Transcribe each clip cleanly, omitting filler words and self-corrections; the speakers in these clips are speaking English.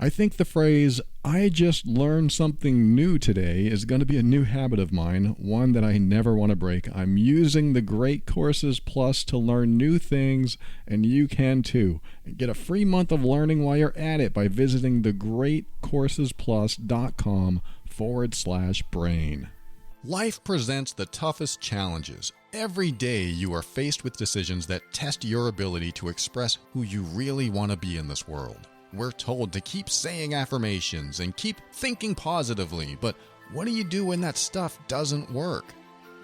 I think the phrase, "I just learned something new today," is going to be a new habit of mine, one that I never want to break. I'm using the Great Courses Plus to learn new things, and you can too. Get a free month of learning while you're at it by visiting thegreatcoursesplus.com/brain. Life presents the toughest challenges. Every day you are faced with decisions that test your ability to express who you really want to be in this world. We're told to keep saying affirmations and keep thinking positively, but what do you do when that stuff doesn't work?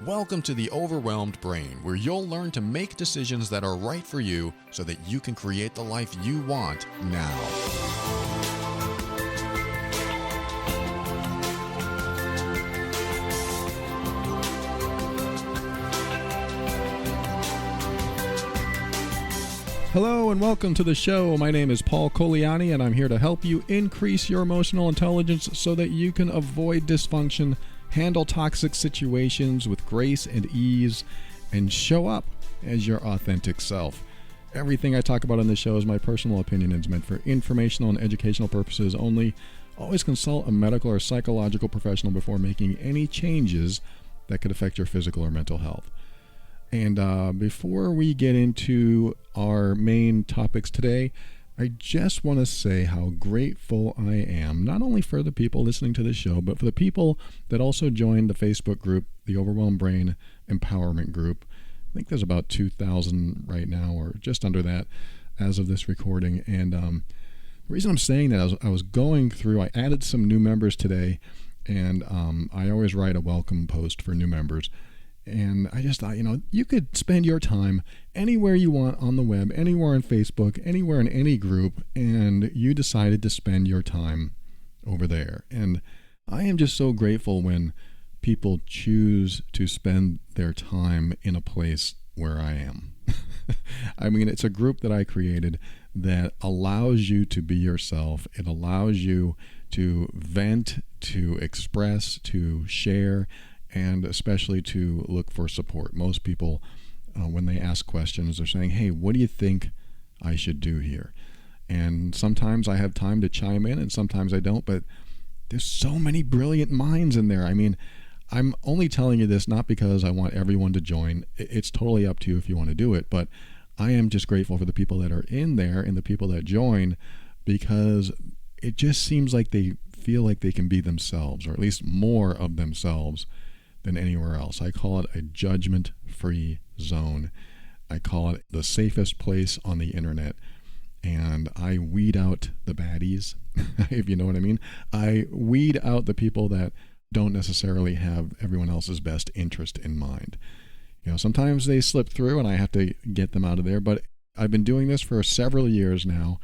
Welcome to the Overwhelmed Brain, where you'll learn to make decisions that are right for you so that you can create the life you want now. Hello and welcome to the show. My name is Paul Coliani and I'm here to help you increase your emotional intelligence so that you can avoid dysfunction, handle toxic situations with grace and ease, and show up as your authentic self. Everything I talk about on this show is my personal opinion and is meant for informational and educational purposes only. Always consult a medical or psychological professional before making any changes that could affect your physical or mental health. And before we get into our main topics today, I just want to say how grateful I am, not only for the people listening to this show, but for the people that also joined the Facebook group, the Overwhelmed Brain Empowerment Group. I think there's about 2,000 right now, or just under that as of this recording. And the reason I'm saying that, I was going through, I added some new members today, and I always write a welcome post for new members. And I just thought, you could spend your time anywhere you want on the web, anywhere on Facebook, anywhere in any group, and you decided to spend your time over there. And I am just so grateful when people choose to spend their time in a place where I am. I mean, it's a group that I created that allows you to be yourself. It allows you to vent, to express, to share, and especially to look for support. Most people, when they ask questions, they're saying, "Hey, what do you think I should do here?" And sometimes I have time to chime in and sometimes I don't, but there's so many brilliant minds in there. I mean, I'm only telling you this not because I want everyone to join. It's totally up to you if you want to do it, but I am just grateful for the people that are in there and the people that join, because it just seems like they feel like they can be themselves, or at least more of themselves than anywhere else. I call it a judgment-free zone. I call it the safest place on the internet. And I weed out the baddies, if you know what I mean. I weed out the people that don't necessarily have everyone else's best interest in mind. Sometimes they slip through and I have to get them out of there, but I've been doing this for several years now.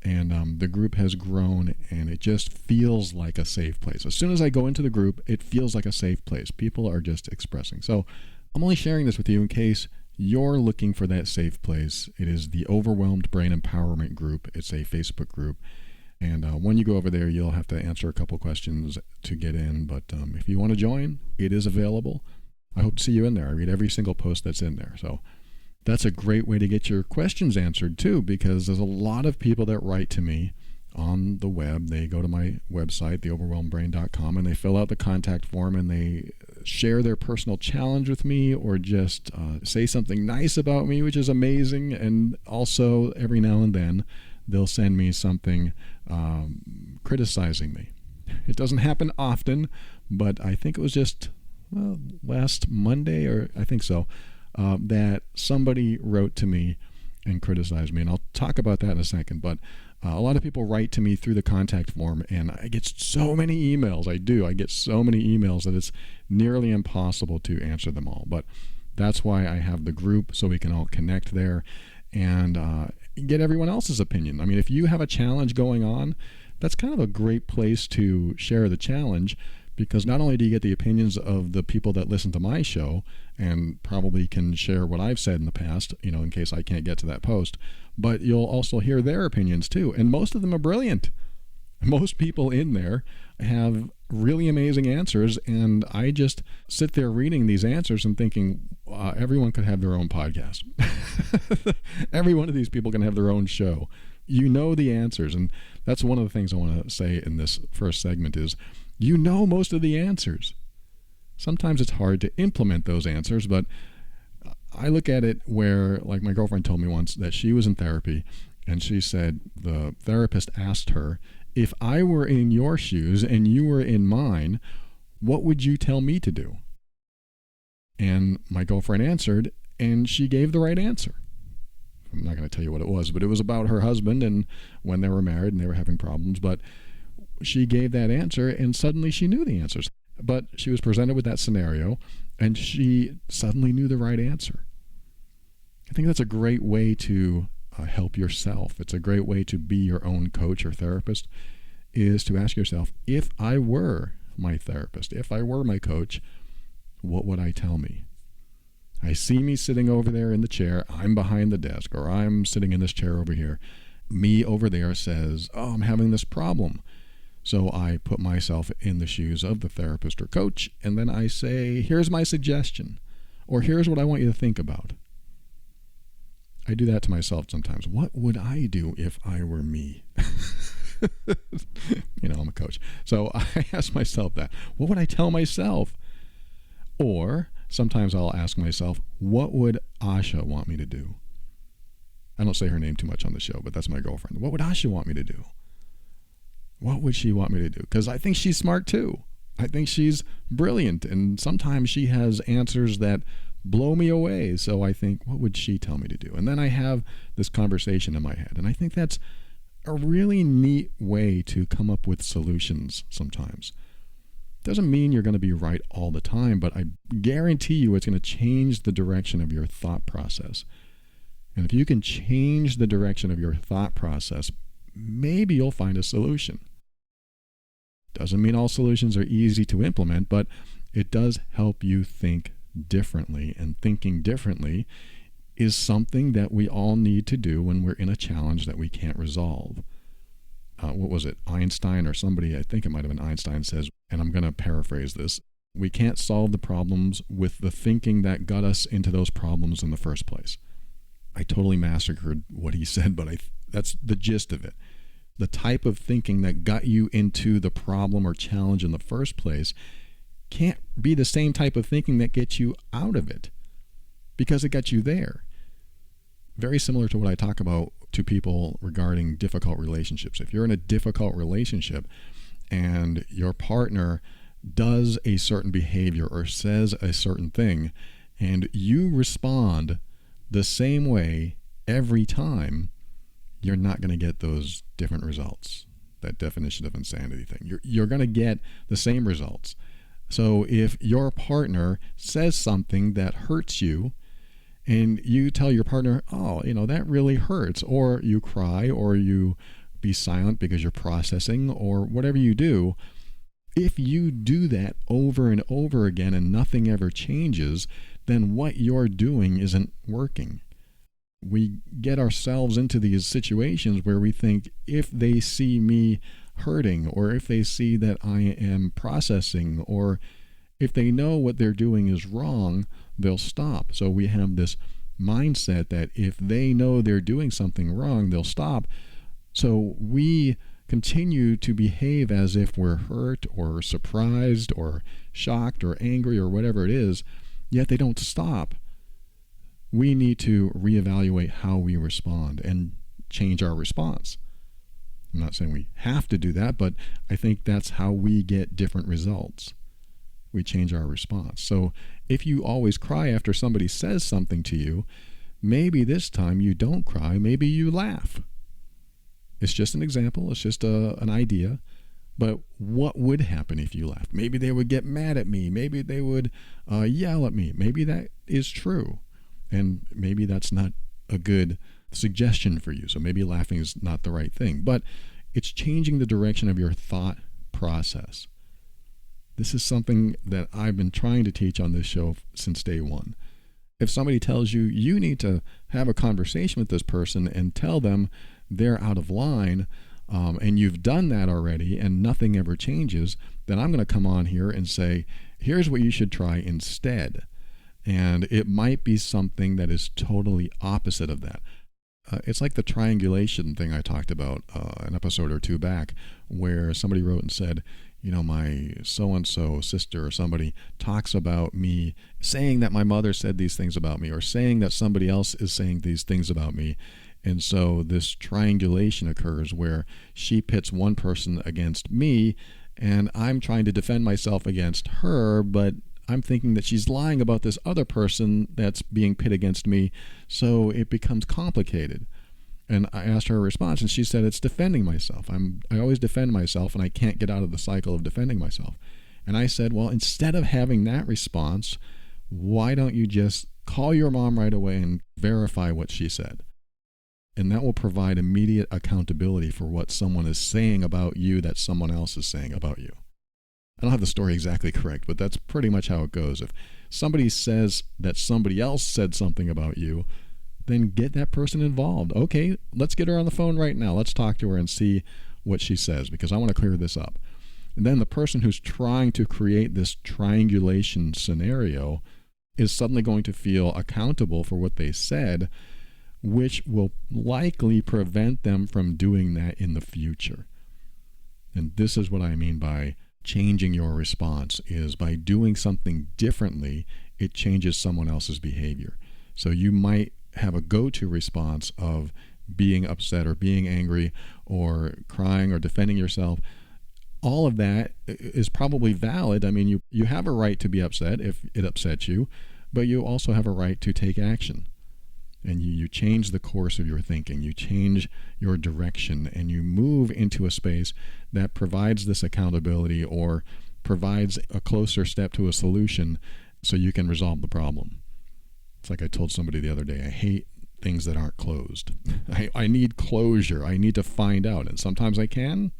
And the group has grown, and it just feels like a safe place. As soon as I go into the group, it feels like a safe place. People are just expressing. So I'm only sharing this with you in case you're looking for that safe place. It is the Overwhelmed Brain Empowerment Group. It's a Facebook group. And when you go over there, you'll have to answer a couple questions to get in. But if you want to join, it is available. I hope to see you in there. I read every single post that's in there. So that's a great way to get your questions answered too, because there's a lot of people that write to me on the web. They go to my website, theoverwhelmedbrain.com, and they fill out the contact form and they share their personal challenge with me, or just say something nice about me, which is amazing. And also every now and then they'll send me something criticizing me. It doesn't happen often, but I think it was just last Monday, or I think so, that somebody wrote to me and criticized me, and I'll talk about that in a second. But a lot of people write to me through the contact form, and I get so many emails. I get so many emails that it's nearly impossible to answer them all. But that's why I have the group, so we can all connect there and get everyone else's opinion. I mean, if you have a challenge going on, that's kind of a great place to share the challenge, because not only do you get the opinions of the people that listen to my show and probably can share what I've said in the past, in case I can't get to that post, but you'll also hear their opinions too. And most of them are brilliant. Most people in there have really amazing answers, and I just sit there reading these answers and thinking, everyone could have their own podcast. Every one of these people can have their own show. You know the answers, and that's one of the things I want to say in this first segment is, you know most of the answers. Sometimes it's hard to implement those answers, but I look at it where, like my girlfriend told me once that she was in therapy, and she said the therapist asked her, if I were in your shoes and you were in mine, what would you tell me to do? And my girlfriend answered, and she gave the right answer. I'm not going to tell you what it was, but it was about her husband and when they were married and they were having problems. But she gave that answer, and suddenly she knew the answers. But she was presented with that scenario, and she suddenly knew the right answer. I think that's a great way to help yourself. It's a great way to be your own coach or therapist, is to ask yourself, if I were my therapist, if I were my coach, what would I tell me? I see me sitting over there in the chair, I'm behind the desk, or I'm sitting in this chair over here. Me over there says, oh, I'm having this problem. So I put myself in the shoes of the therapist or coach, and then I say, here's my suggestion, or here's what I want you to think about. I do that to myself sometimes. What would I do if I were me? I'm a coach. So I ask myself that. What would I tell myself? Or sometimes I'll ask myself, what would Asha want me to do? I don't say her name too much on the show, but that's my girlfriend. What would Asha want me to do? What would she want me to do? Because I think she's smart too. I think she's brilliant, and sometimes she has answers that blow me away. So I think, what would she tell me to do? And then I have this conversation in my head, and I think that's a really neat way to come up with solutions sometimes. Doesn't mean you're going to be right all the time, but I guarantee you it's going to change the direction of your thought process. And if you can change the direction of your thought process, maybe you'll find a solution. Doesn't mean all solutions are easy to implement, but it does help you think differently. And thinking differently is something that we all need to do when we're in a challenge that we can't resolve. What was it? Einstein or somebody, I think it might have been Einstein, says, and I'm going to paraphrase this, we can't solve the problems with the thinking that got us into those problems in the first place. I totally massacred what he said, but that's the gist of it. The type of thinking that got you into the problem or challenge in the first place can't be the same type of thinking that gets you out of it, because it got you there. Very similar to what I talk about to people regarding difficult relationships. If you're in a difficult relationship and your partner does a certain behavior or says a certain thing, and you respond the same way every time, you're not going to get those different results. That definition of insanity thing. You're going to get the same results. So if your partner says something that hurts you, and you tell your partner, oh, that really hurts, or you cry, or you be silent because you're processing, or whatever you do, if you do that over and over again and nothing ever changes, then what you're doing isn't working. We get ourselves into these situations where we think, if they see me hurting, or if they see that I am processing, or if they know what they're doing is wrong, they'll stop. So we have this mindset that if they know they're doing something wrong, they'll stop. So we continue to behave as if we're hurt or surprised or shocked or angry or whatever it is, yet they don't stop. We need to reevaluate how we respond and change our response. I'm not saying we have to do that, but I think that's how we get different results. We change our response. So if you always cry after somebody says something to you, maybe this time you don't cry, maybe you laugh. It's just an example, it's just an idea. But what would happen if you laughed? Maybe they would get mad at me, maybe they would yell at me. Maybe that is true, and maybe that's not a good suggestion for you. So maybe laughing is not the right thing, but it's changing the direction of your thought process. This is something that I've been trying to teach on this show since day one. If somebody tells you, you need to have a conversation with this person and tell them they're out of line, and you've done that already and nothing ever changes, then I'm going to come on here and say, here's what you should try instead. And it might be something that is totally opposite of that. It's like the triangulation thing I talked about an episode or two back, where somebody wrote and said, my so-and-so sister or somebody talks about me, saying that my mother said these things about me, or saying that somebody else is saying these things about me. And so this triangulation occurs where she pits one person against me, and I'm trying to defend myself against her, but I'm thinking that she's lying about this other person that's being pit against me, so it becomes complicated. And I asked her a response, and she said, it's defending myself. I always defend myself, and I can't get out of the cycle of defending myself. And I said, well, instead of having that response, why don't you just call your mom right away and verify what she said? And that will provide immediate accountability for what someone is saying about you that someone else is saying about you. I don't have the story exactly correct, but that's pretty much how it goes. If somebody says that somebody else said something about you, then get that person involved. Okay, let's get her on the phone right now. Let's talk to her and see what she says, because I want to clear this up. And then the person who's trying to create this triangulation scenario is suddenly going to feel accountable for what they said, which will likely prevent them from doing that in the future. And this is what I mean by changing your response, is by doing something differently, it changes someone else's behavior. So you might have a go-to response of being upset or being angry or crying or defending yourself. All of that is probably valid. I mean, you have a right to be upset if it upsets you, but you also have a right to take action. And you change the course of your thinking, you change your direction, and you move into a space that provides this accountability or provides a closer step to a solution so you can resolve the problem. It's like I told somebody the other day, I hate things that aren't closed. I need closure. I need to find out. And sometimes I can,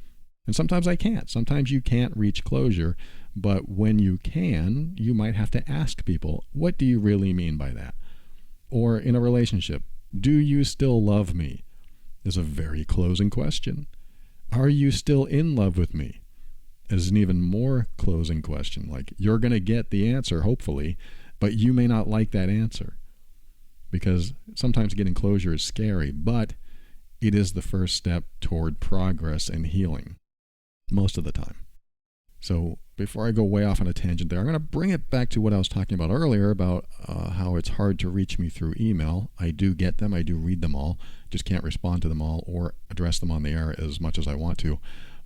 and sometimes I can't. Sometimes you can't reach closure, but when you can, you might have to ask people, what do you really mean by that? Or in a relationship, do you still love me? Is a very closing question. Are you still in love with me? Is an even more closing question. Like, you're going to get the answer, hopefully, but you may not like that answer. Because sometimes getting closure is scary, but it is the first step toward progress and healing, most of the time. So before I go way off on a tangent there, I'm going to bring it back to what I was talking about earlier about how it's hard to reach me through email. I do get them. I do read them all. Just can't respond to them all or address them on the air as much as I want to.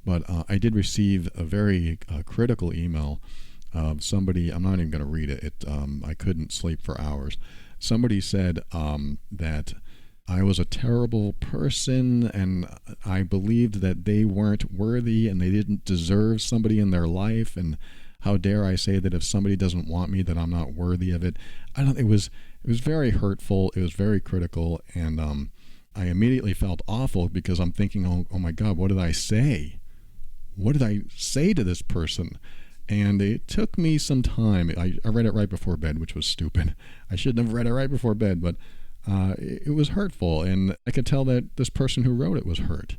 But I did receive a very critical email of somebody. I'm not even going to read it. I couldn't sleep for hours. Somebody said that I was a terrible person and I believed that they weren't worthy and they didn't deserve somebody in their life, and how dare I say that if somebody doesn't want me that I'm not worthy of it. It was very hurtful. It was very critical, and I immediately felt awful because I'm thinking, oh my God, what did I say? What did I say to this person? And it took me some time. I read it right before bed, which was stupid. I shouldn't have read it right before bed, but it was hurtful, and I could tell that this person who wrote it was hurt.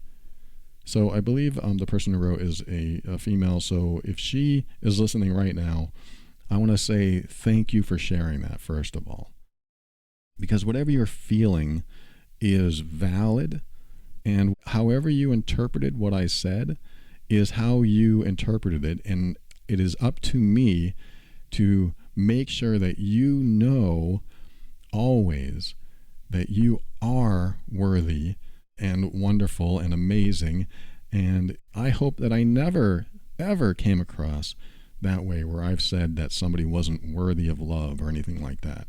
So I believe the person who wrote is a female, so if she is listening right now, I want to say thank you for sharing that, first of all. Because whatever you're feeling is valid, and however you interpreted what I said is how you interpreted it, and it is up to me to make sure that you know always that you are worthy and wonderful and amazing. And I hope that I never, ever came across that way where I've said that somebody wasn't worthy of love or anything like that.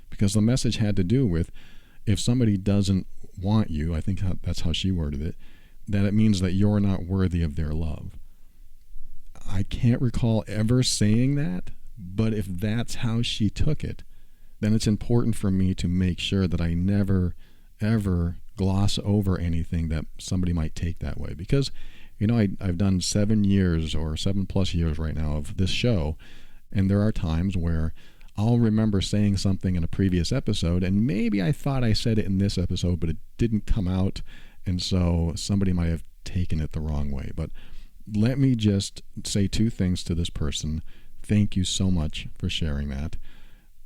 Because the message had to do with, if somebody doesn't want you, I think that's how she worded it, that it means that you're not worthy of their love. I can't recall ever saying that, but if that's how she took it, then it's important for me to make sure that I never, ever gloss over anything that somebody might take that way. Because, I've done 7 years or 7+ years right now of this show, and there are times where I'll remember saying something in a previous episode, and maybe I thought I said it in this episode, but it didn't come out, and so somebody might have taken it the wrong way. But let me just say 2 things to this person. Thank you so much for sharing that.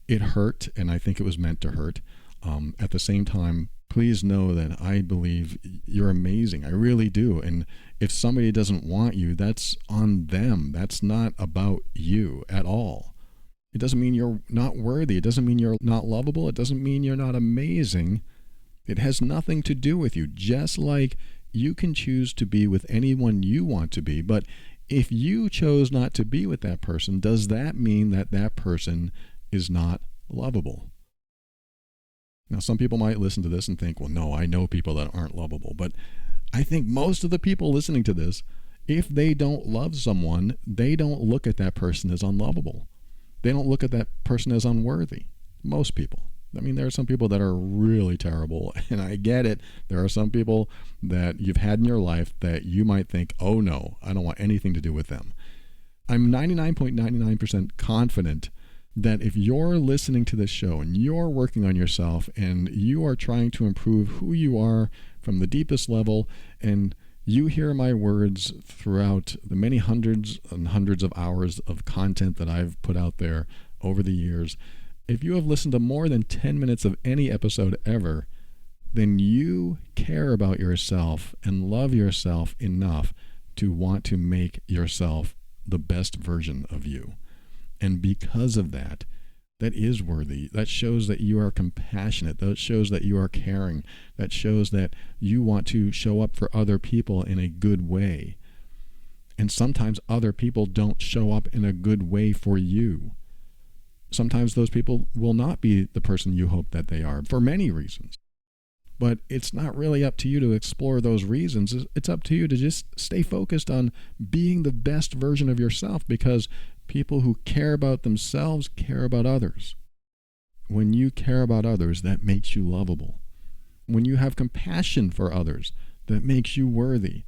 It hurt, and I think it was meant to hurt. At the same time, please know that I believe you're amazing. I really do. And if somebody doesn't want you, that's on them. That's not about you at all. It doesn't mean you're not worthy. It doesn't mean you're not lovable. It doesn't mean you're not amazing. It has nothing to do with you. Just like you can choose to be with anyone you want to be, but if you chose not to be with that person, does that mean that that person is not lovable? Now, some people might listen to this and think, well, no, I know people that aren't lovable. But I think most of the people listening to this, if they don't love someone, they don't look at that person as unlovable. They don't look at that person as unworthy. Most people. I mean, there are some people that are really terrible, and I get it. There are some people that you've had in your life that you might think, oh no, I don't want anything to do with them. I'm 99.99% confident that if you're listening to this show and you're working on yourself and you are trying to improve who you are from the deepest level, and you hear my words throughout the many hundreds and hundreds of hours of content that I've put out there over the years, if you have listened to more than 10 minutes of any episode ever, then you care about yourself and love yourself enough to want to make yourself the best version of you. And because of that, that is worthy. That shows that you are compassionate. That shows that you are caring. That shows that you want to show up for other people in a good way. And sometimes other people don't show up in a good way for you. Sometimes those people will not be the person you hope that they are for many reasons. But it's not really up to you to explore those reasons. It's up to you to just stay focused on being the best version of yourself, because people who care about themselves care about others. When you care about others, that makes you lovable. When you have compassion for others, that makes you worthy.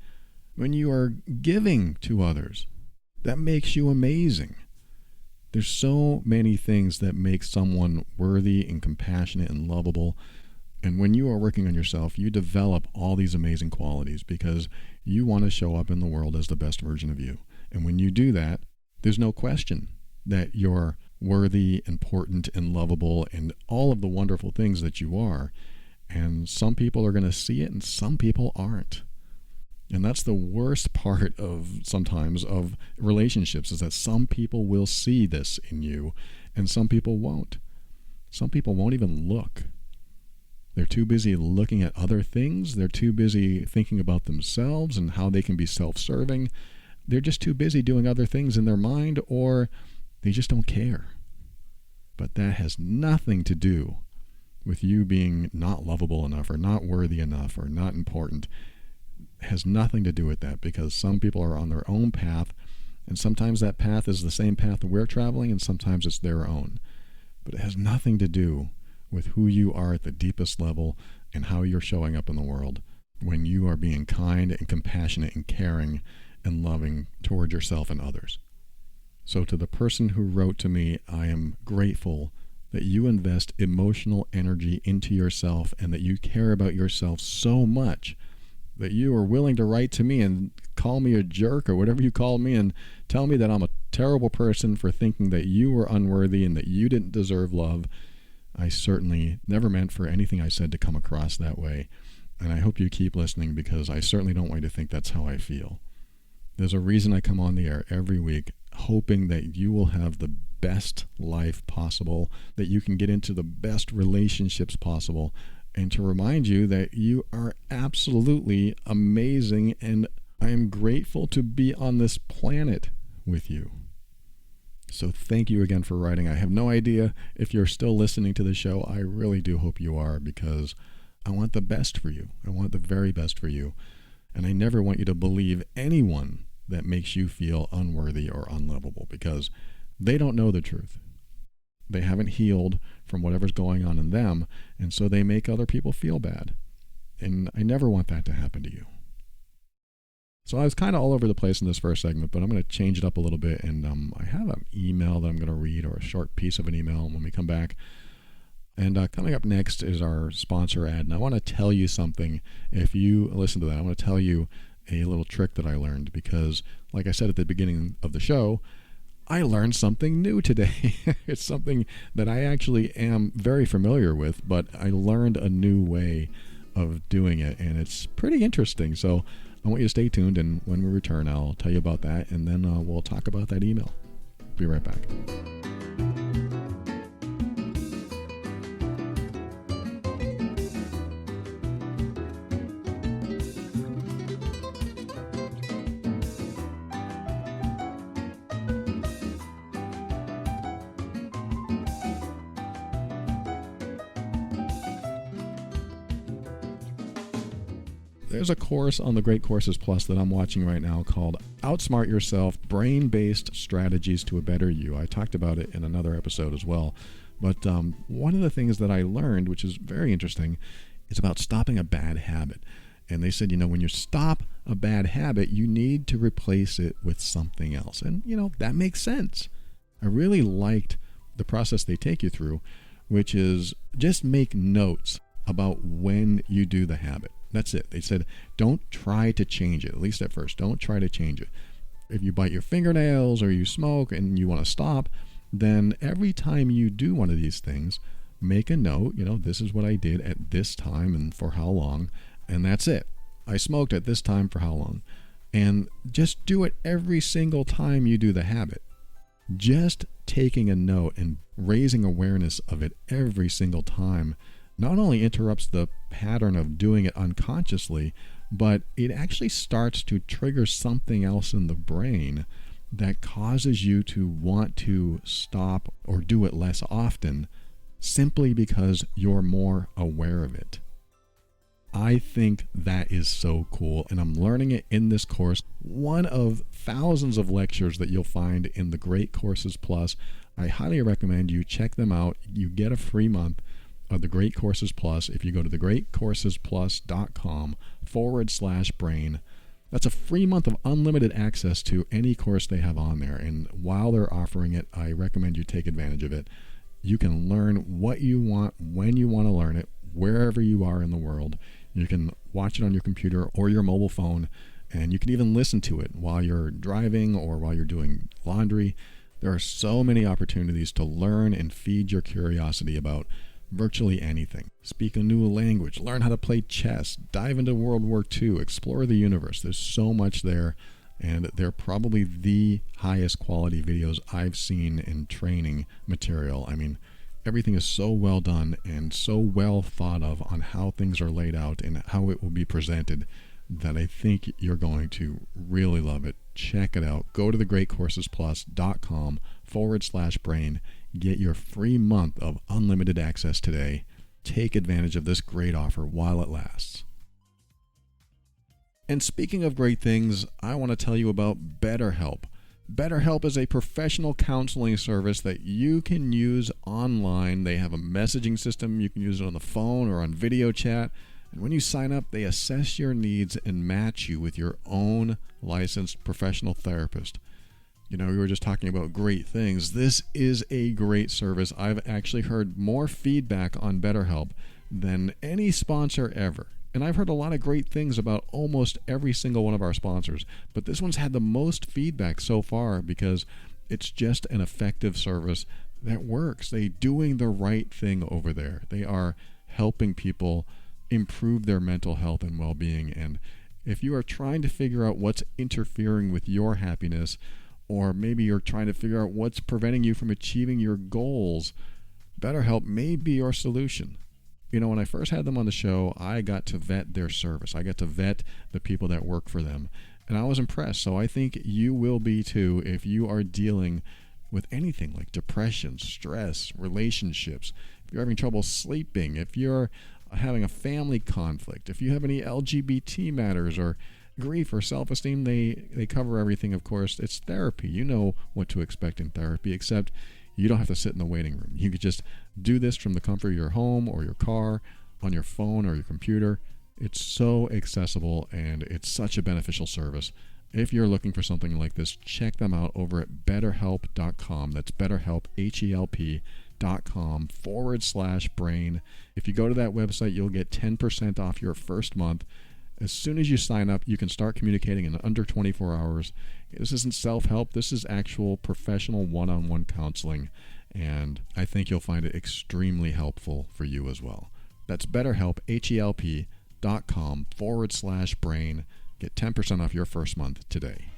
When you are giving to others, that makes you amazing. There's so many things that make someone worthy and compassionate and lovable. And when you are working on yourself, you develop all these amazing qualities because you want to show up in the world as the best version of you. And when you do that, there's no question that you're worthy, important, and lovable, and all of the wonderful things that you are. And some people are going to see it and some people aren't. And that's the worst part of sometimes of relationships, is that some people will see this in you and some people won't. Some people won't even look. They're too busy looking at other things. They're too busy thinking about themselves and how they can be self-serving. They're just too busy doing other things in their mind, or they just don't care. But that has nothing to do with you being not lovable enough or not worthy enough or not important. It has nothing to do with that, because some people are on their own path, and sometimes that path is the same path that we're traveling, and sometimes it's their own. But it has nothing to do with who you are at the deepest level and how you're showing up in the world when you are being kind and compassionate and caring and loving toward yourself and others. So to the person who wrote to me, I am grateful that you invest emotional energy into yourself and that you care about yourself so much that you are willing to write to me and call me a jerk or whatever you call me and tell me that I'm a terrible person for thinking that you were unworthy and that you didn't deserve love. I certainly never meant for anything I said to come across that way. And I hope you keep listening, because I certainly don't want you to think that's how I feel. There's a reason I come on the air every week, hoping that you will have the best life possible, that you can get into the best relationships possible, and to remind you that you are absolutely amazing, and I am grateful to be on this planet with you. So thank you again for writing. I have no idea if you're still listening to the show. I really do hope you are, because I want the best for you. I want the very best for you. And I never want you to believe anyone that makes you feel unworthy or unlovable, because they don't know the truth. They haven't healed from whatever's going on in them, and so they make other people feel bad. And I never want that to happen to you. So I was kind of all over the place in this first segment, but I'm going to change it up a little bit, and I have an email that I'm going to read, or a short piece of an email when we come back. And coming up next is our sponsor ad, and I want to tell you something. If you listen to that, I want to tell you a little trick that I learned, because like I said at the beginning of the show, I learned something new today. It's something that I actually am very familiar with, but I learned a new way of doing it, and it's pretty interesting. So I want you to stay tuned, and when we return, I'll tell you about that, and then we'll talk about that email. Be right back. There's a course on the Great Courses Plus that I'm watching right now called Outsmart Yourself, Brain-Based Strategies to a Better You. I talked about it in another episode as well. But one of the things that I learned, which is very interesting, is about stopping a bad habit. And they said, when you stop a bad habit, you need to replace it with something else. And, that makes sense. I really liked the process they take you through, which is just make notes about when you do the habit. That's it. They said, don't try to change it, at least at first. Don't try to change it. If you bite your fingernails or you smoke and you want to stop, then every time you do one of these things, make a note, this is what I did at this time and for how long, and that's it. I smoked at this time for how long. And just do it every single time you do the habit. Just taking a note and raising awareness of it every single time not only interrupts the pattern of doing it unconsciously, but it actually starts to trigger something else in the brain that causes you to want to stop or do it less often simply because you're more aware of it. I think that is so cool, and I'm learning it in this course, one of thousands of lectures that you'll find in the Great Courses Plus. I highly recommend you check them out. You get a free month of the Great Courses Plus if you go to thegreatcoursesplus.com/brain. That's a free month of unlimited access to any course they have on there. And while they're offering it, I recommend you take advantage of it. You can learn what you want, when you want to learn it, wherever you are in the world. You can watch it on your computer or your mobile phone, and you can even listen to it while you're driving or while you're doing laundry. There are so many opportunities to learn and feed your curiosity about virtually anything. Speak a new language, learn how to play chess, dive into World War II, explore the universe. There's so much there, and they're probably the highest quality videos I've seen in training material. I mean, everything is so well done and so well thought of on how things are laid out and how it will be presented that I think you're going to really love it. Check it out. Go to thegreatcoursesplus.com/brain. Get your free month of unlimited access today. Take advantage of this great offer while it lasts. And speaking of great things, I want to tell you about BetterHelp. BetterHelp is a professional counseling service that you can use online. They have a messaging system. You can use it on the phone or on video chat. And when you sign up, they assess your needs and match you with your own licensed professional therapist. We were just talking about great things. This is a great service. I've actually heard more feedback on BetterHelp than any sponsor ever. And I've heard a lot of great things about almost every single one of our sponsors. But this one's had the most feedback so far because it's just an effective service that works. They're doing the right thing over there. They are helping people improve their mental health and well-being. And if you are trying to figure out what's interfering with your happiness, or maybe you're trying to figure out what's preventing you from achieving your goals, BetterHelp may be your solution. When I first had them on the show, I got to vet their service. I got to vet the people that work for them, and I was impressed. So I think you will be too if you are dealing with anything like depression, stress, relationships, if you're having trouble sleeping, if you're having a family conflict, if you have any LGBT matters or grief or self-esteem. They cover everything, of course. It's therapy. You know what to expect in therapy, except you don't have to sit in the waiting room. You could just do this from the comfort of your home or your car, on your phone or your computer. It's so accessible, and it's such a beneficial service. If you're looking for something like this, check them out over at betterhelp.com. That's BetterHelp, HELP.com/brain. If you go to that website, you'll get 10% off your first month. As soon as you sign up, you can start communicating in under 24 hours. This isn't self-help. This is actual professional one-on-one counseling, and I think you'll find it extremely helpful for you as well. That's BetterHelp, thwart.com/brain. Get 10% off your first month today.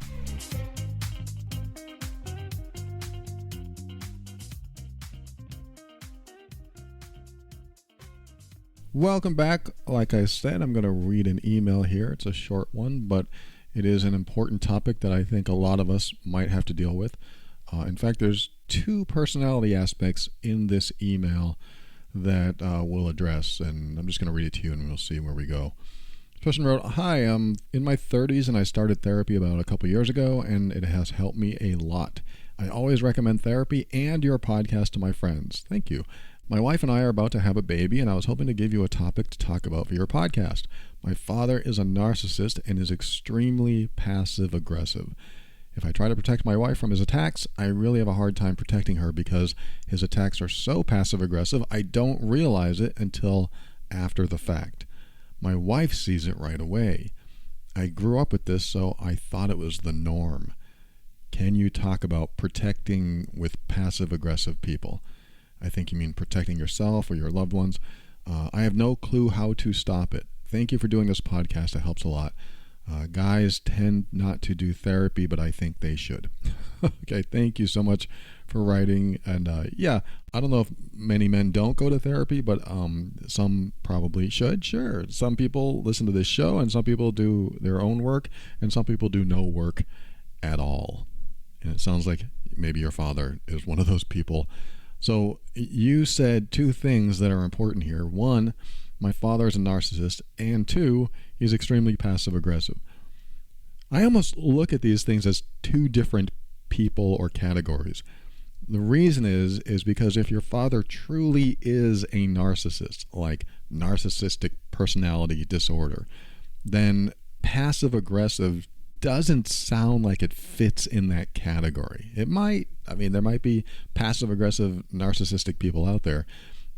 Welcome back. Like I said, I'm going to read an email here. It's a short one, but it is an important topic that I think a lot of us might have to deal with. In fact, there's two personality aspects in this email that we'll address, and I'm just going to read it to you and we'll see where we go. This person wrote, "Hi, I'm in my 30s and I started therapy about a couple years ago, and it has helped me a lot. I always recommend therapy and your podcast to my friends. Thank you. My wife and I are about to have a baby, and I was hoping to give you a topic to talk about for your podcast. My father is a narcissist and is extremely passive-aggressive. If I try to protect my wife from his attacks, I really have a hard time protecting her because his attacks are so passive-aggressive, I don't realize it until after the fact. My wife sees it right away. I grew up with this, so I thought it was the norm. Can you talk about protecting with passive-aggressive people?" I think you mean protecting yourself or your loved ones. "I have no clue how to stop it. Thank you for doing this podcast. It helps a lot. Guys tend not to do therapy, but I think they should." Okay, thank you so much for writing. And yeah, I don't know if many men don't go to therapy, but some probably should. Sure, some people listen to this show, and some people do their own work, and some people do no work at all. And it sounds like maybe your father is one of those people. So you said two things that are important here. One, my father is a narcissist, and two, he's extremely passive-aggressive. I almost look at these things as two different people or categories. The reason is because if your father truly is a narcissist, like narcissistic personality disorder, then passive-aggressive doesn't sound like it fits in that category. It might. I mean, there might be passive-aggressive narcissistic people out there,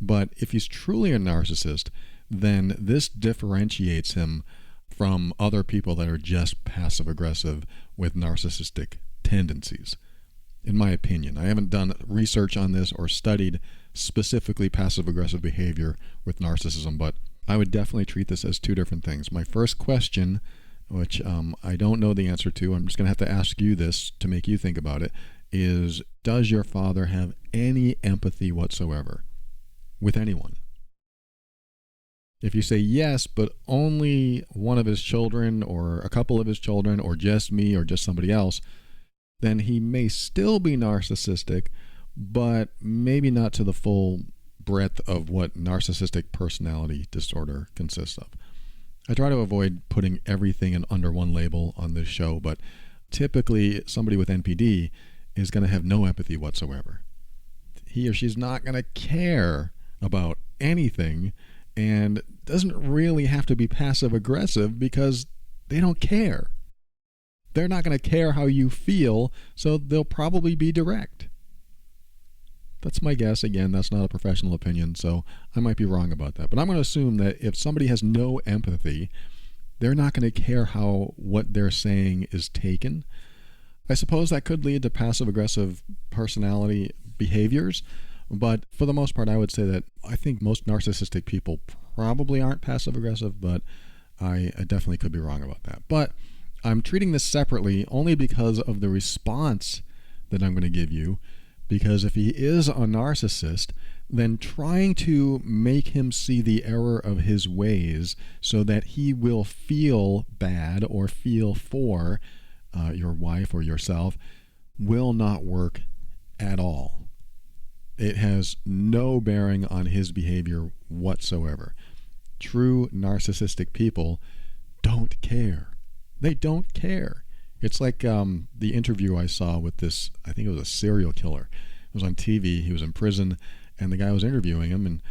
but if he's truly a narcissist, then this differentiates him from other people that are just passive-aggressive with narcissistic tendencies, in my opinion. I haven't done research on this or studied specifically passive-aggressive behavior with narcissism, but I would definitely treat this as two different things. My first question, which I don't know the answer to, I'm just going to have to ask you this to make you think about it, is does your father have any empathy whatsoever with anyone? If you say yes, but only one of his children or a couple of his children or just me or just somebody else, then he may still be narcissistic, but maybe not to the full breadth of what narcissistic personality disorder consists of. I try to avoid putting everything under one label on this show, but typically somebody with NPD is going to have no empathy whatsoever. He or she's not going to care about anything and doesn't really have to be passive-aggressive because they don't care. They're not going to care how you feel, so they'll probably be direct. That's my guess. Again, that's not a professional opinion, so I might be wrong about that. But I'm going to assume that if somebody has no empathy, they're not going to care how what they're saying is taken. I suppose that could lead to passive-aggressive personality behaviors, but for the most part, I would say that I think most narcissistic people probably aren't passive-aggressive, but I definitely could be wrong about that. But I'm treating this separately only because of the response that I'm going to give you. Because if he is a narcissist, then trying to make him see the error of his ways so that he will feel bad or feel for your wife or yourself will not work at all. It has no bearing on his behavior whatsoever. True narcissistic people don't care. They don't care. It's like the interview I saw with this, I think it was a serial killer. It was on TV. He was in prison, and the guy was interviewing him, and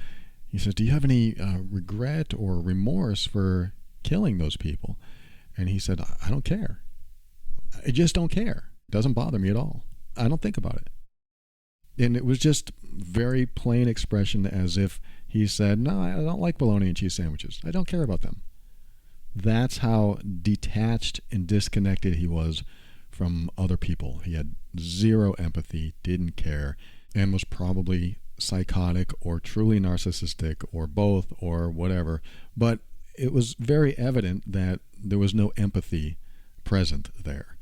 he says, "Do you have any regret or remorse for killing those people?" And he said, "I don't care. I just don't care. It doesn't bother me at all. I don't think about it." And it was just very plain expression, as if he said, "No, I don't like bologna and cheese sandwiches. I don't care about them." That's how detached and disconnected he was from other people. He had zero empathy, didn't care, and was probably psychotic or truly narcissistic or both or whatever. But it was very evident that there was no empathy present there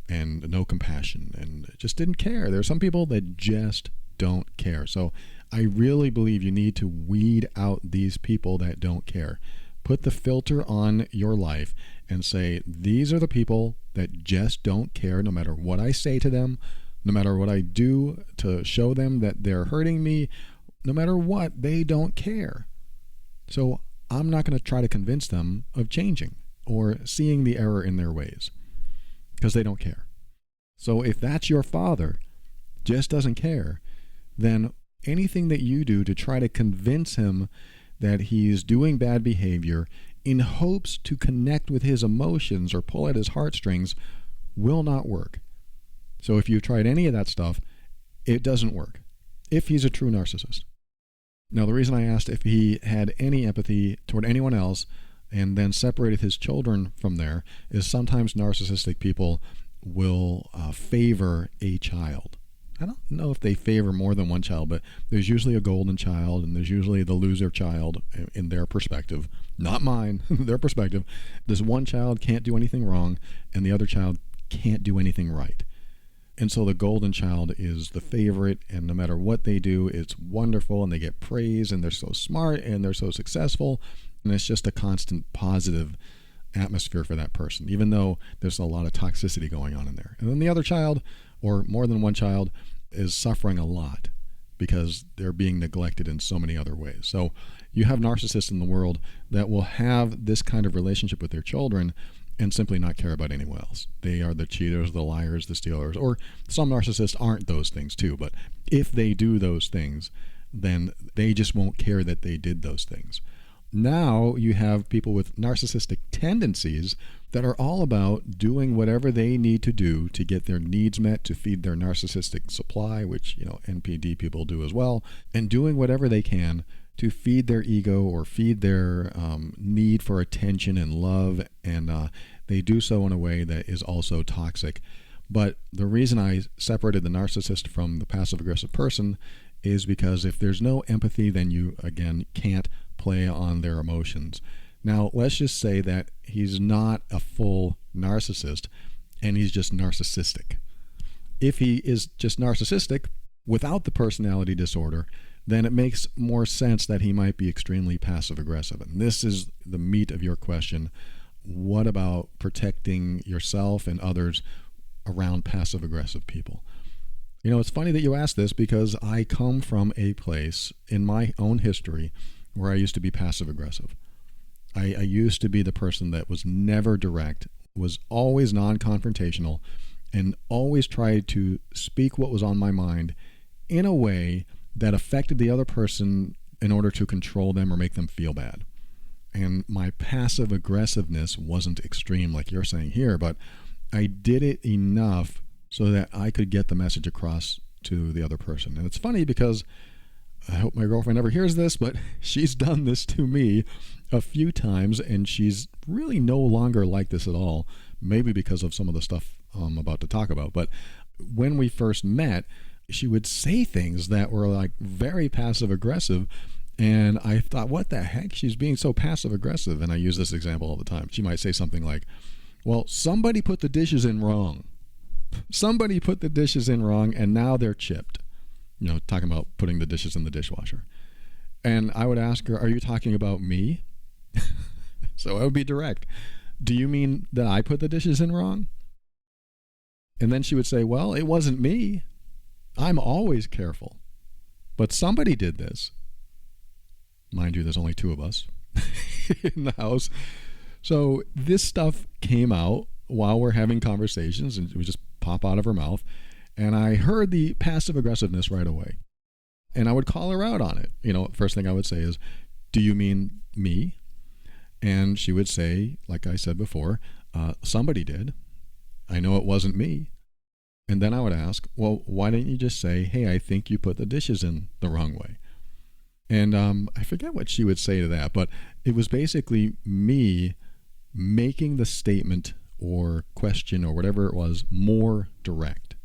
and no compassion and just didn't care. There are some people that just don't care. So I really believe you need to weed out these people that don't care. Put the filter on your life and say, these are the people that just don't care no matter what I say to them, no matter what I do to show them that they're hurting me, no matter what, they don't care. So I'm not going to try to convince them of changing or seeing the error in their ways because they don't care. So if that's your father, just doesn't care, then anything that you do to try to convince him that he's doing bad behavior in hopes to connect with his emotions or pull at his heartstrings will not work. So if you've tried any of that stuff, it doesn't work if he's a true narcissist. Now, the reason I asked if he had any empathy toward anyone else and then separated his children from there is sometimes narcissistic people will favor a child. I don't know if they favor more than one child, but there's usually a golden child and there's usually the loser child in their perspective. Not mine, their perspective. This one child can't do anything wrong and the other child can't do anything right. And so the golden child is the favorite, and no matter what they do, it's wonderful and they get praise and they're so smart and they're so successful. And it's just a constant positive atmosphere for that person, even though there's a lot of toxicity going on in there. And then the other child, or more than one child, is suffering a lot because they're being neglected in so many other ways. So you have narcissists in the world that will have this kind of relationship with their children and simply not care about anyone else. They are the cheaters, the liars, the stealers, or some narcissists aren't those things too, but if they do those things, then they just won't care that they did those things. Now you have people with narcissistic tendencies that are all about doing whatever they need to do to get their needs met, to feed their narcissistic supply, which, NPD people do as well, and doing whatever they can to feed their ego or feed their need for attention and love, and they do so in a way that is also toxic. But the reason I separated the narcissist from the passive-aggressive person is because if there's no empathy, then you, again, can't play on their emotions. Now, let's just say that he's not a full narcissist and he's just narcissistic. If he is just narcissistic without the personality disorder, then it makes more sense that he might be extremely passive-aggressive. And this is the meat of your question. What about protecting yourself and others around passive-aggressive people? It's funny that you asked this because I come from a place in my own history where I used to be passive-aggressive. I used to be the person that was never direct, was always non-confrontational, and always tried to speak what was on my mind in a way that affected the other person in order to control them or make them feel bad. And my passive aggressiveness wasn't extreme like you're saying here, but I did it enough so that I could get the message across to the other person. And it's funny because I hope my girlfriend never hears this, but she's done this to me a few times and she's really no longer like this at all, maybe because of some of the stuff I'm about to talk about. But when we first met, she would say things that were like very passive aggressive. And I thought, what the heck? She's being so passive aggressive. And I use this example all the time. She might say something like, well, somebody put the dishes in wrong. Somebody put the dishes in wrong and now they're chipped. Talking about putting the dishes in the dishwasher. And I would ask her, are you talking about me? So I would be direct. Do you mean that I put the dishes in wrong? And then she would say, well, it wasn't me. I'm always careful. But somebody did this. Mind you, there's only two of us in the house. So this stuff came out while we're having conversations and it would just pop out of her mouth. And I heard the passive aggressiveness right away. And I would call her out on it. First thing I would say is, do you mean me? And she would say, like I said before, somebody did. I know it wasn't me. And then I would ask, well, why didn't you just say, hey, I think you put the dishes in the wrong way? And I forget what she would say to that, but it was basically me making the statement or question or whatever it was more direct.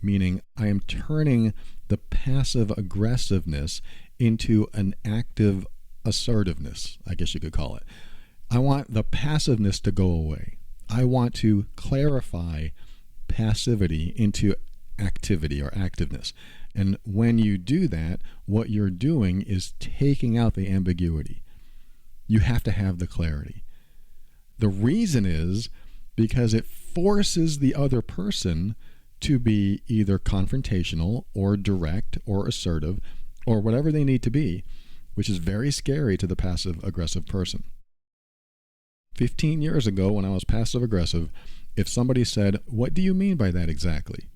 Meaning I am turning the passive aggressiveness into an active assertiveness, I guess you could call it. I want the passiveness to go away. I want to clarify passivity into activity or activeness. And when you do that, what you're doing is taking out the ambiguity. You have to have the clarity. The reason is because it forces the other person to be either confrontational or direct or assertive or whatever they need to be, which is very scary to the passive-aggressive person. 15 years ago, when I was passive-aggressive, if somebody said, "What do you mean by that exactly?"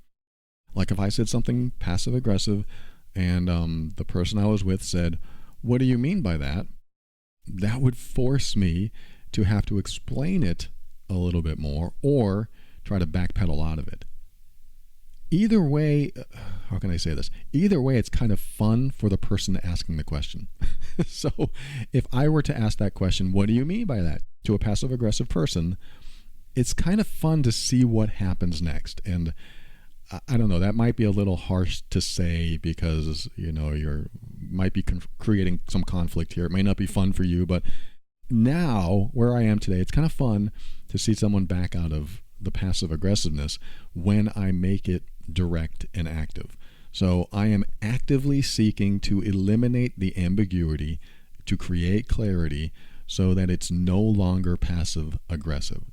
Like if I said something passive-aggressive and the person I was with said, "What do you mean by that?" that would force me to have to explain it a little bit more or try to backpedal out of it. Either way, how can I say this? Either way, it's kind of fun for the person asking the question. So if I were to ask that question, "What do you mean by that?" to a passive-aggressive person, it's kind of fun to see what happens next. And I don't know, that might be a little harsh to say because, you're might be creating some conflict here. It may not be fun for you, but now, where I am today, it's kind of fun to see someone back out of the passive aggressiveness when I make it direct and active. So I am actively seeking to eliminate the ambiguity, to create clarity so that it's no longer passive aggressive.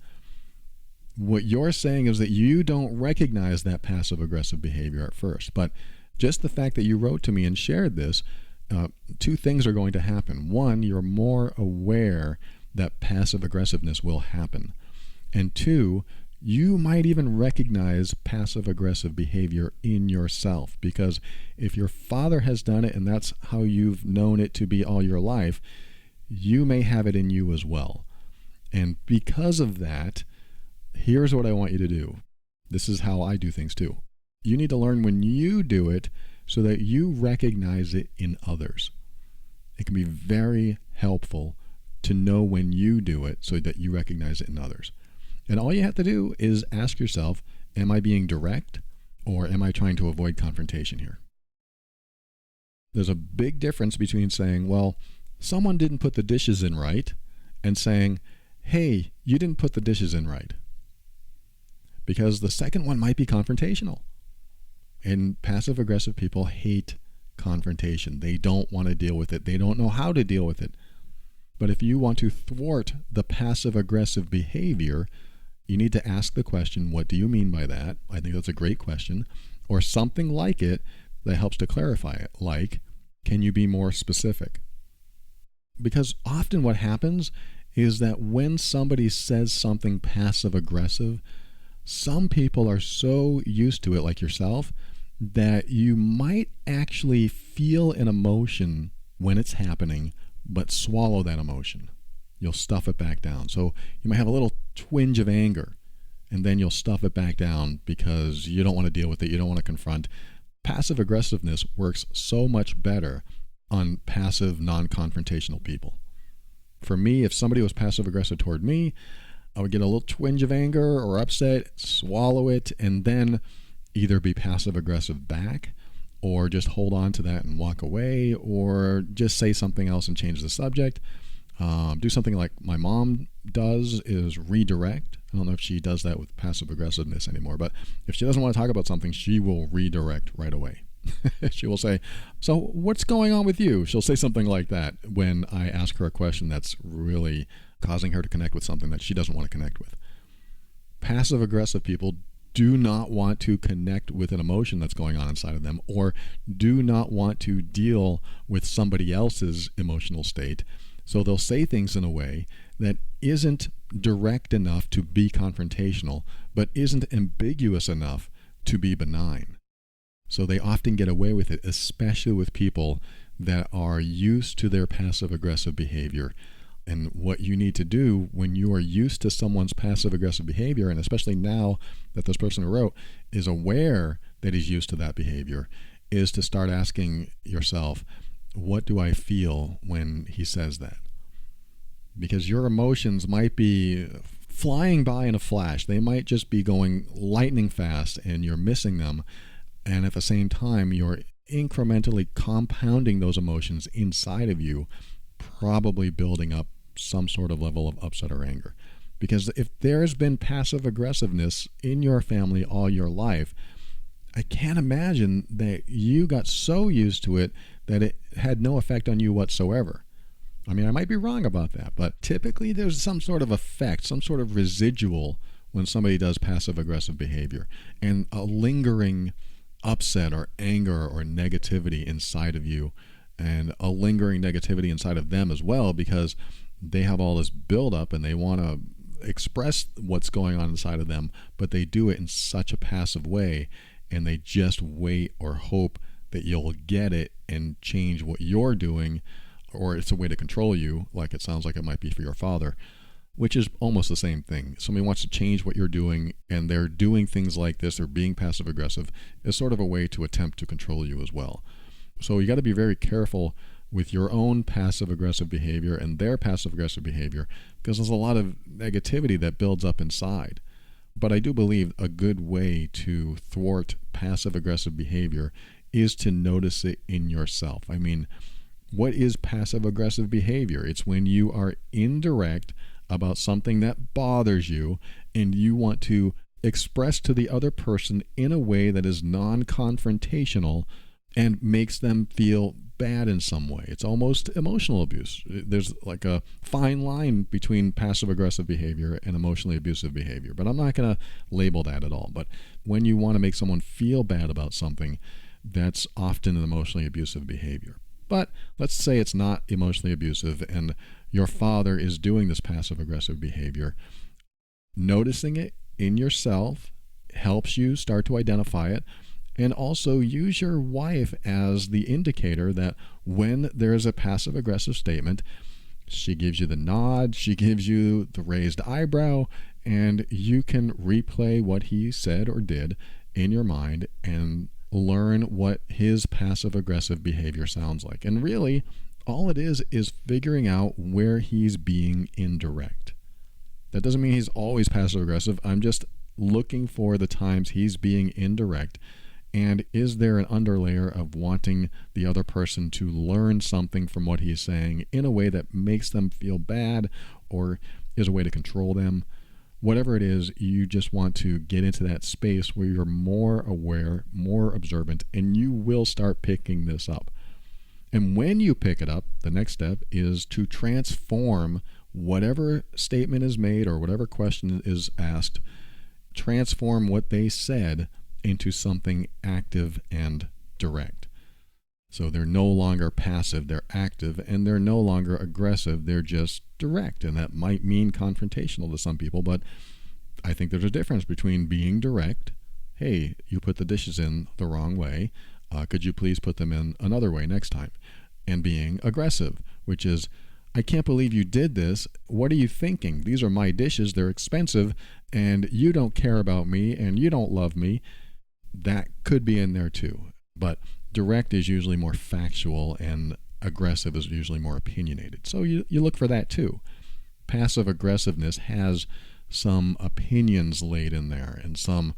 What you're saying is that you don't recognize that passive aggressive behavior at first, but just the fact that you wrote to me and shared this, two things are going to happen. One, you're more aware that passive aggressiveness will happen. And two, you might even recognize passive aggressive behavior in yourself, because if your father has done it and that's how you've known it to be all your life, you may have it in you as well. And because of that, here's what I want you to do. This is how I do things too. You need to learn when you do it so that you recognize it in others. It can be very helpful to know when you do it so that you recognize it in others. And all you have to do is ask yourself, am I being direct or am I trying to avoid confrontation here? There's a big difference between saying, well, someone didn't put the dishes in right, and saying, hey, you didn't put the dishes in right. Because the second one might be confrontational. And passive-aggressive people hate confrontation. They don't want to deal with it. They don't know how to deal with it. But if you want to thwart the passive-aggressive behavior, you need to ask the question, what do you mean by that? I think that's a great question. Or something like it that helps to clarify it. Like, can you be more specific? Because often what happens is that when somebody says something passive-aggressive, some people are so used to it, like yourself, that you might actually feel an emotion when it's happening, but swallow that emotion. You'll stuff it back down. So you might have a little twinge of anger, and then you'll stuff it back down because you don't want to deal with it. You don't want to confront. Passive aggressiveness works so much better on passive, non-confrontational people. For me, if somebody was passive aggressive toward me, I would get a little twinge of anger or upset, swallow it, and then either be passive aggressive back or just hold on to that and walk away, or just say something else and change the subject. Do something like my mom does, is redirect. I don't know if she does that with passive aggressiveness anymore, but if she doesn't want to talk about something, she will redirect right away. She will say, so what's going on with you? She'll say something like that when I ask her a question that's really causing her to connect with something that she doesn't want to connect with. Passive aggressive people do not want to connect with an emotion that's going on inside of them, or do not want to deal with somebody else's emotional state. So they'll say things in a way that isn't direct enough to be confrontational, but isn't ambiguous enough to be benign. So they often get away with it, especially with people that are used to their passive-aggressive behavior. And what you need to do when you are used to someone's passive-aggressive behavior, and especially now that this person who wrote is aware that he's used to that behavior, is to start asking yourself, what do I feel when he says that? Because your emotions might be flying by in a flash. They might just be going lightning fast and you're missing them. And at the same time, you're incrementally compounding those emotions inside of you probably building up some sort of level of upset or anger. Because if there's been passive aggressiveness in your family all your life, I can't imagine that you got so used to it that it had no effect on you whatsoever. I mean, I might be wrong about that, but typically there's some sort of effect, some sort of residual when somebody does passive aggressive behavior, and a lingering upset or anger or negativity inside of you, and a lingering negativity inside of them as well, because they have all this buildup and they want to express what's going on inside of them, but they do it in such a passive way, and they just wait or hope that you'll get it and change what you're doing, or it's a way to control you, like it sounds like it might be for your father, which is almost the same thing. Somebody wants to change what you're doing, and they're doing things like this, or being passive aggressive, is sort of a way to attempt to control you as well. So you got to be very careful with your own passive aggressive behavior and their passive aggressive behavior, because there's a lot of negativity that builds up inside. But I do believe a good way to thwart passive aggressive behavior is to notice it in yourself. I mean, what is passive aggressive behavior? It's when you are indirect about something that bothers you, and you want to express to the other person in a way that is non-confrontational and makes them feel bad in some way. It's almost emotional abuse. There's like a fine line between passive aggressive behavior and emotionally abusive behavior, but I'm not going to label that at all. But when you want to make someone feel bad about something, that's often an emotionally abusive behavior. But let's say it's not emotionally abusive and your father is doing this passive aggressive behavior. Noticing it in yourself helps you start to identify it, and also use your wife as the indicator that when there's a passive aggressive statement, she gives you the nod, she gives you the raised eyebrow, and you can replay what he said or did in your mind and learn what his passive aggressive behavior sounds like. And really, all it is figuring out where he's being indirect. That doesn't mean he's always passive aggressive. I'm just looking for the times he's being indirect. And is there an underlayer of wanting the other person to learn something from what he's saying in a way that makes them feel bad, or is a way to control them? Whatever it is, you just want to get into that space where you're more aware, more observant, and you will start picking this up. And when you pick it up, the next step is to transform whatever statement is made or whatever question is asked, transform what they said into something active and direct. So they're no longer passive, they're active, and they're no longer aggressive, they're just direct. And that might mean confrontational to some people, but I think there's a difference between being direct, hey, you put the dishes in the wrong way, could you please put them in another way next time? And being aggressive, which is, I can't believe you did this. What are you thinking? These are my dishes, they're expensive, and you don't care about me, and you don't love me. That could be in there too. But direct is usually more factual, and aggressive is usually more opinionated. So you look for that too. Passive aggressiveness has some opinions laid in there and some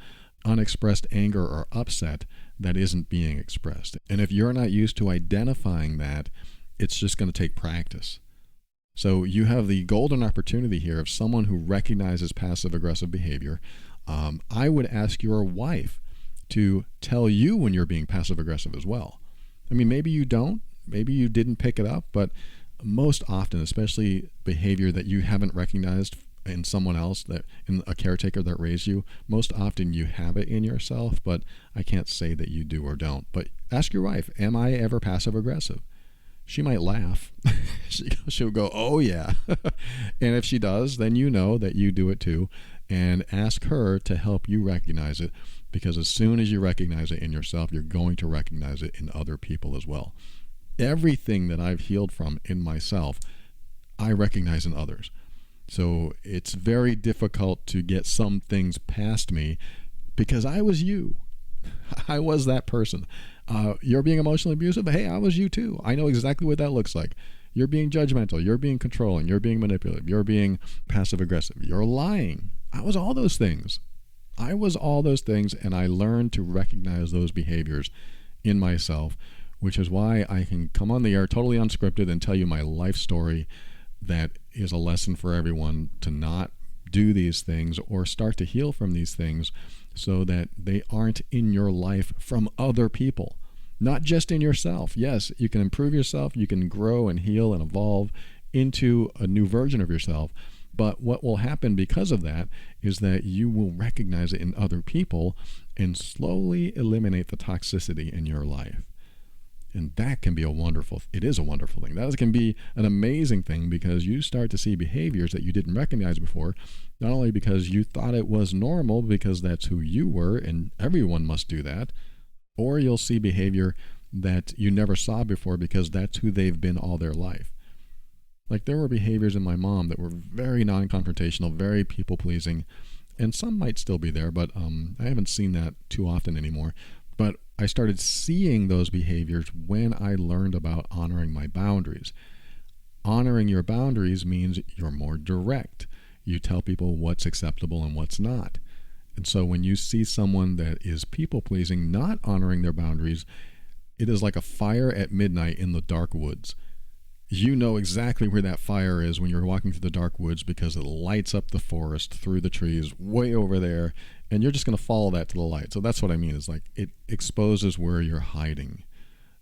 unexpressed anger or upset that isn't being expressed. And if you're not used to identifying that, it's just going to take practice. So you have the golden opportunity here of someone who recognizes passive aggressive behavior. I would ask your wife to tell you when you're being passive aggressive as well. I mean, maybe you don't, maybe you didn't pick it up, but most often, especially behavior that you haven't recognized in someone else, that in a caretaker that raised you, most often you have it in yourself, but I can't say that you do or don't. But ask your wife, am I ever passive aggressive? She might laugh. She'll go, oh yeah. And if she does, then you know that you do it too. And ask her to help you recognize it, because as soon as you recognize it in yourself, you're going to recognize it in other people as well. Everything that I've healed from in myself, I recognize in others. So it's very difficult to get some things past me because I was you. I was that person. You're being emotionally abusive. Hey, I was you too. I know exactly what that looks like. You're being judgmental. You're being controlling. You're being manipulative. You're being passive aggressive. You're lying. I was all those things. I was all those things, and I learned to recognize those behaviors in myself, which is why I can come on the air totally unscripted and tell you my life story that is a lesson for everyone to not do these things or start to heal from these things so that they aren't in your life from other people, not just in yourself. Yes, you can improve yourself, you can grow and heal and evolve into a new version of yourself, but what will happen because of that is that you will recognize it in other people and slowly eliminate the toxicity in your life. And that can be it is a wonderful thing. That can be an amazing thing because you start to see behaviors that you didn't recognize before, not only because you thought it was normal because that's who you were and everyone must do that, or you'll see behavior that you never saw before because that's who they've been all their life. Like there were behaviors in my mom that were very non-confrontational, very people-pleasing, and some might still be there, but I haven't seen that too often anymore. But I started seeing those behaviors when I learned about honoring my boundaries. Honoring your boundaries means you're more direct. You tell people what's acceptable and what's not. And so when you see someone that is people-pleasing, not honoring their boundaries, it is like a fire at midnight in the dark woods. You know exactly where that fire is when you're walking through the dark woods because it lights up the forest through the trees way over there, and you're just going to follow that to the light. So that's what I mean, is like it exposes where you're hiding.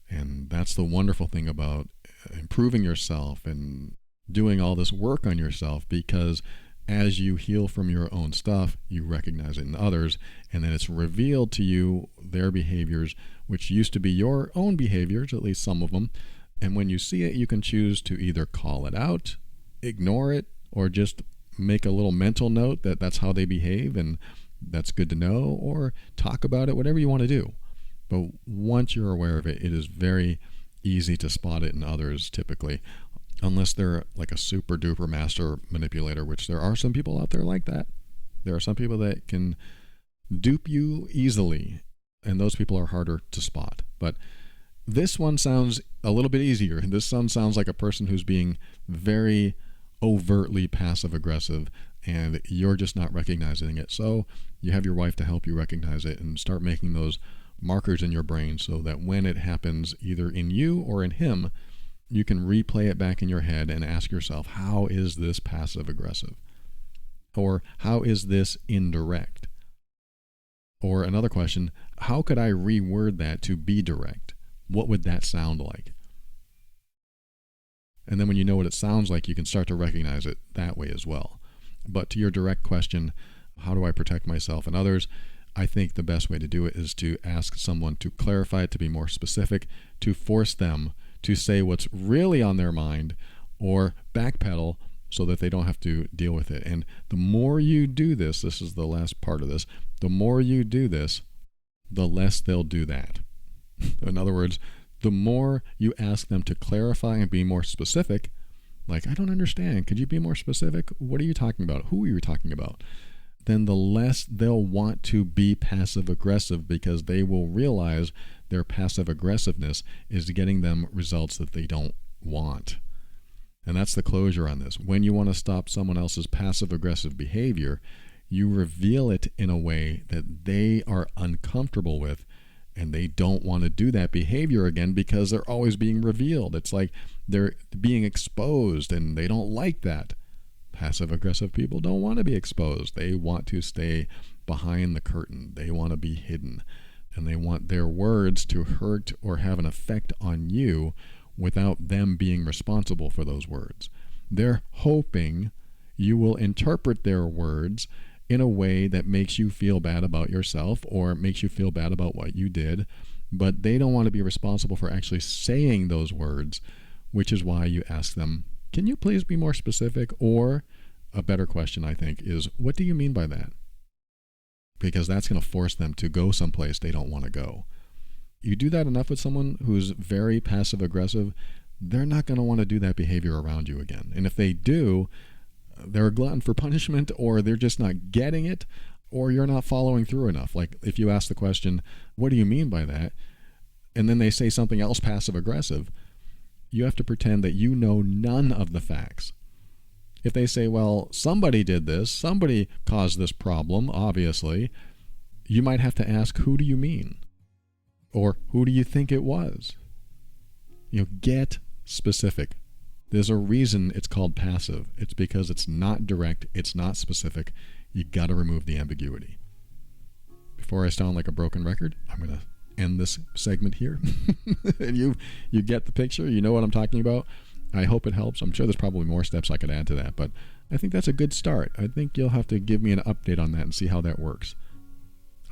And that's the wonderful thing about improving yourself and doing all this work on yourself, because as you heal from your own stuff, you recognize it in others, and then it's revealed to you their behaviors, which used to be your own behaviors, at least some of them. And when you see it, you can choose to either call it out, ignore it, or just make a little mental note that that's how they behave and that's good to know, or talk about it, whatever you want to do. But once you're aware of it, it is very easy to spot it in others typically, unless they're like a super duper master manipulator, which there are some people out there like that. There are some people that can dupe you easily, and those people are harder to spot. But this one sounds a little bit easier. This one sounds like a person who's being very overtly passive aggressive, and you're just not recognizing it. So you have your wife to help you recognize it and start making those markers in your brain so that when it happens either in you or in him, you can replay it back in your head and ask yourself, how is this passive aggressive? Or how is this indirect? Or another question, how could I reword that to be direct? What would that sound like? And then when you know what it sounds like, you can start to recognize it that way as well. But to your direct question, how do I protect myself and others? I think the best way to do it is to ask someone to clarify it, to be more specific, to force them to say what's really on their mind, or backpedal so that they don't have to deal with it. And the more you do this, this is the last part of this, the more you do this, the less they'll do that. In other words, the more you ask them to clarify and be more specific, like, I don't understand, could you be more specific? What are you talking about? Who are you talking about? Then the less they'll want to be passive aggressive, because they will realize their passive aggressiveness is getting them results that they don't want. And that's the closure on this. When you want to stop someone else's passive aggressive behavior, you reveal it in a way that they are uncomfortable with, and they don't want to do that behavior again because they're always being revealed. It's like they're being exposed, and they don't like that. Passive aggressive people don't want to be exposed. They want to stay behind the curtain. They want to be hidden, and they want their words to hurt or have an effect on you without them being responsible for those words. They're hoping you will interpret their words in a way that makes you feel bad about yourself or makes you feel bad about what you did, but they don't want to be responsible for actually saying those words, which is why you ask them, can you please be more specific? Or a better question, I think, is, what do you mean by that? Because that's going to force them to go someplace they don't want to go. You do that enough with someone who's very passive aggressive, they're not going to want to do that behavior around you again. And if they do, they're a glutton for punishment, or they're just not getting it, or you're not following through enough. Like if you ask the question, what do you mean by that? And then they say something else passive aggressive, you have to pretend that you know none of the facts. If they say, well, somebody did this, somebody caused this problem, obviously, you might have to ask, who do you mean? Or who do you think it was? Get specific. There's a reason it's called passive. It's because it's not direct, it's not specific. You got to remove the ambiguity. Before I sound like a broken record, I'm going to end this segment here. And you get the picture. You know what I'm talking about. I hope it helps. I'm sure there's probably more steps I could add to that, but I think that's a good start. I think you'll have to give me an update on that and see how that works.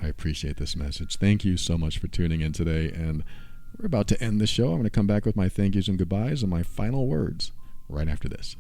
I appreciate this message. Thank you so much for tuning in today, and we're about to end the show. I'm going to come back with my thank yous and goodbyes and my final words right after this.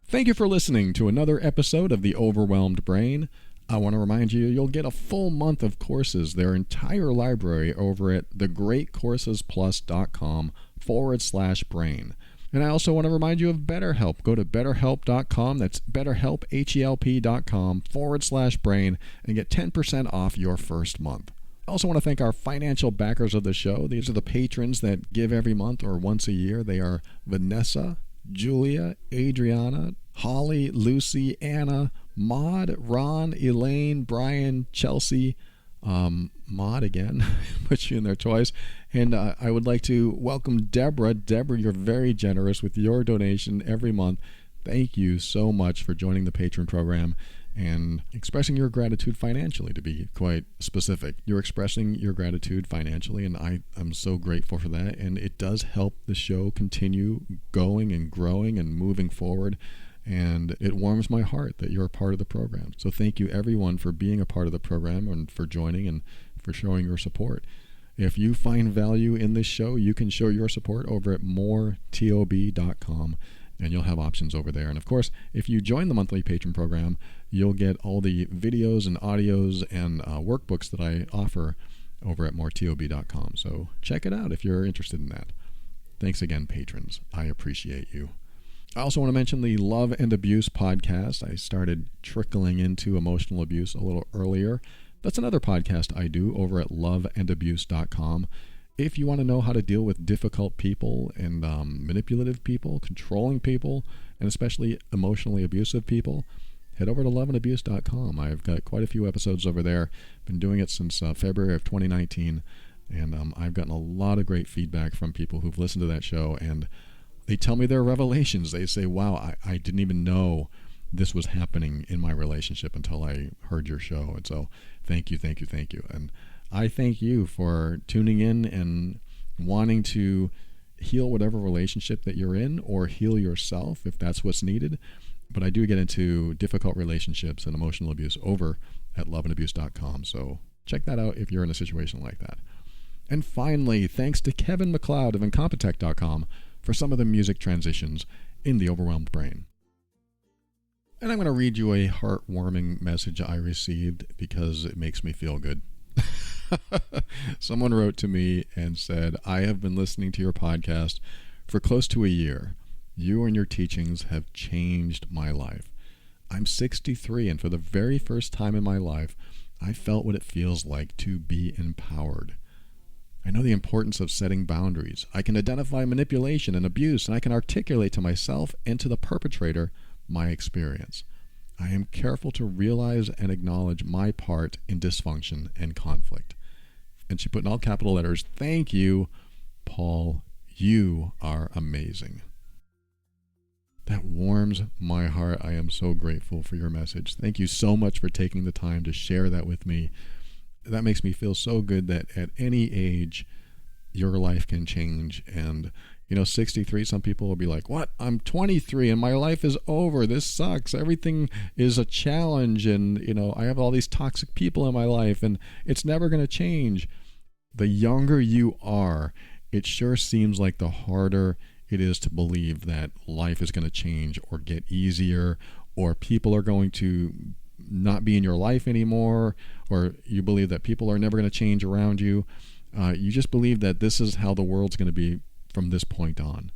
Thank you for listening to another episode of The Overwhelmed Brain. I want to remind you, you'll get a full month of courses, their entire library, over at thegreatcoursesplus.com/brain. And I also want to remind you of BetterHelp. Go to betterhelp.com, that's BetterHelp, HELP.com/brain, and get 10% off your first month. I also want to thank our financial backers of the show. These are the patrons that give every month or once a year. They are Vanessa, Julia, Adriana, Holly, Lucy, Anna, Maud, Ron, Elaine, Brian, Chelsea, Maud again, put you in there twice. And I would like to welcome Deborah. Deborah, you're very generous with your donation every month. Thank you so much for joining the patron program and expressing your gratitude financially, to be quite specific. You're expressing your gratitude financially, and I'm so grateful for that. And it does help the show continue going and growing and moving forward. And it warms my heart that you're a part of the program. So thank you, everyone, for being a part of the program and for joining and for showing your support. If you find value in this show, you can show your support over at moretob.com, and you'll have options over there. And of course, if you join the monthly patron program, you'll get all the videos and audios and workbooks that I offer over at moretob.com. So check it out if you're interested in that. Thanks again, patrons. I appreciate you. I also want to mention the Love and Abuse podcast. I started trickling into emotional abuse a little earlier. That's another podcast I do over at loveandabuse.com. If you want to know how to deal with difficult people and manipulative people, controlling people, and especially emotionally abusive people, head over to loveandabuse.com. I've got quite a few episodes over there. Been doing it since February of 2019, and I've gotten a lot of great feedback from people who've listened to that show, and they tell me their revelations. They say, wow, I didn't even know this was happening in my relationship until I heard your show. And so thank you. And I thank you for tuning in and wanting to heal whatever relationship that you're in, or heal yourself if that's what's needed. But I do get into difficult relationships and emotional abuse over at loveandabuse.com. So check that out if you're in a situation like that. And finally, thanks to Kevin McLeod of Incompetech.com for some of the music transitions in The Overwhelmed Brain. And I'm going to read you a heartwarming message I received because it makes me feel good. Someone wrote to me and said, I have been listening to your podcast for close to a year. You and your teachings have changed my life. I'm 63, and for the very first time in my life, I felt what it feels like to be empowered. I know the importance of setting boundaries. I can identify manipulation and abuse, and I can articulate to myself and to the perpetrator my experience. I am careful to realize and acknowledge my part in dysfunction and conflict. And she put in all capital letters, thank you, Paul. You are amazing. That warms my heart. I am so grateful for your message. Thank you so much for taking the time to share that with me. That makes me feel so good that at any age, your life can change. And, 63, some people will be like, what? I'm 23 and my life is over. This sucks. Everything is a challenge. And, I have all these toxic people in my life and it's never going to change. The younger you are, it sure seems like the harder it is to believe that life is going to change or get easier, or people are going to not be in your life anymore, or you believe that people are never going to change around you. You just believe that this is how the world's going to be from this point on.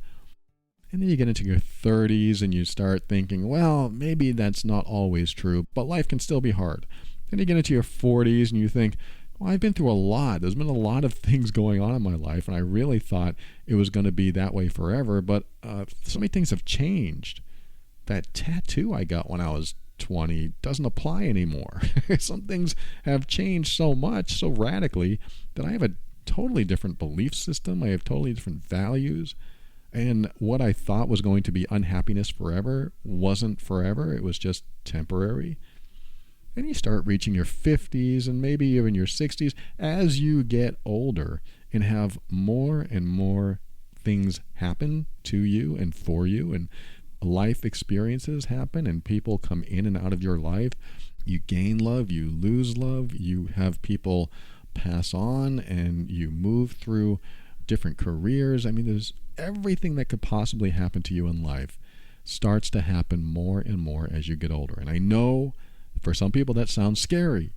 And then you get into your 30s and you start thinking, well, maybe that's not always true, but life can still be hard. Then you get into your 40s and you think, Well, I've been through a lot. There's been a lot of things going on in my life, and I really thought it was going to be that way forever, but so many things have changed. That tattoo I got when I was 20 doesn't apply anymore. Some things have changed so much, so radically, that I have a totally different belief system. I have totally different values. And what I thought was going to be unhappiness forever wasn't forever. It was just temporary. And you start reaching your 50s and maybe even your 60s as you get older and have more and more things happen to you and for you, and life experiences happen and people come in and out of your life. You gain love, you lose love, you have people pass on, and you move through different careers. I mean, there's everything that could possibly happen to you in life starts to happen more and more as you get older. And I know for some people that sounds scary.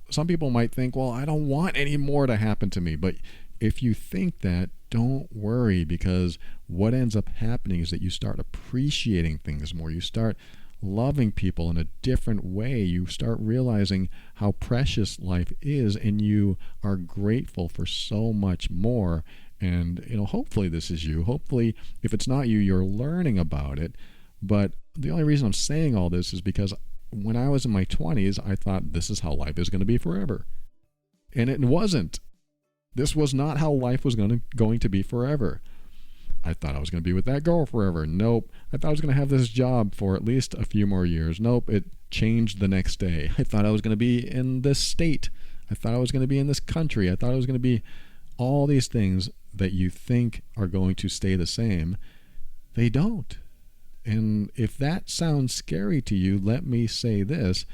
Some people might think, well, I don't want any more to happen to me. But if you think that, don't worry, because what ends up happening is that you start appreciating things more. You start loving people in a different way. You start realizing how precious life is, and you are grateful for so much more. And, hopefully this is you. Hopefully, if it's not you, you're learning about it. But the only reason I'm saying all this is because when I was in my 20s, I thought this is how life is going to be forever. And it wasn't. This was not how life was going to be forever. I thought I was going to be with that girl forever. Nope. I thought I was going to have this job for at least a few more years. Nope. It changed the next day. I thought I was going to be in this state. I thought I was going to be in this country. I thought I was going to be all these things that you think are going to stay the same. They don't. And if that sounds scary to you, let me say this.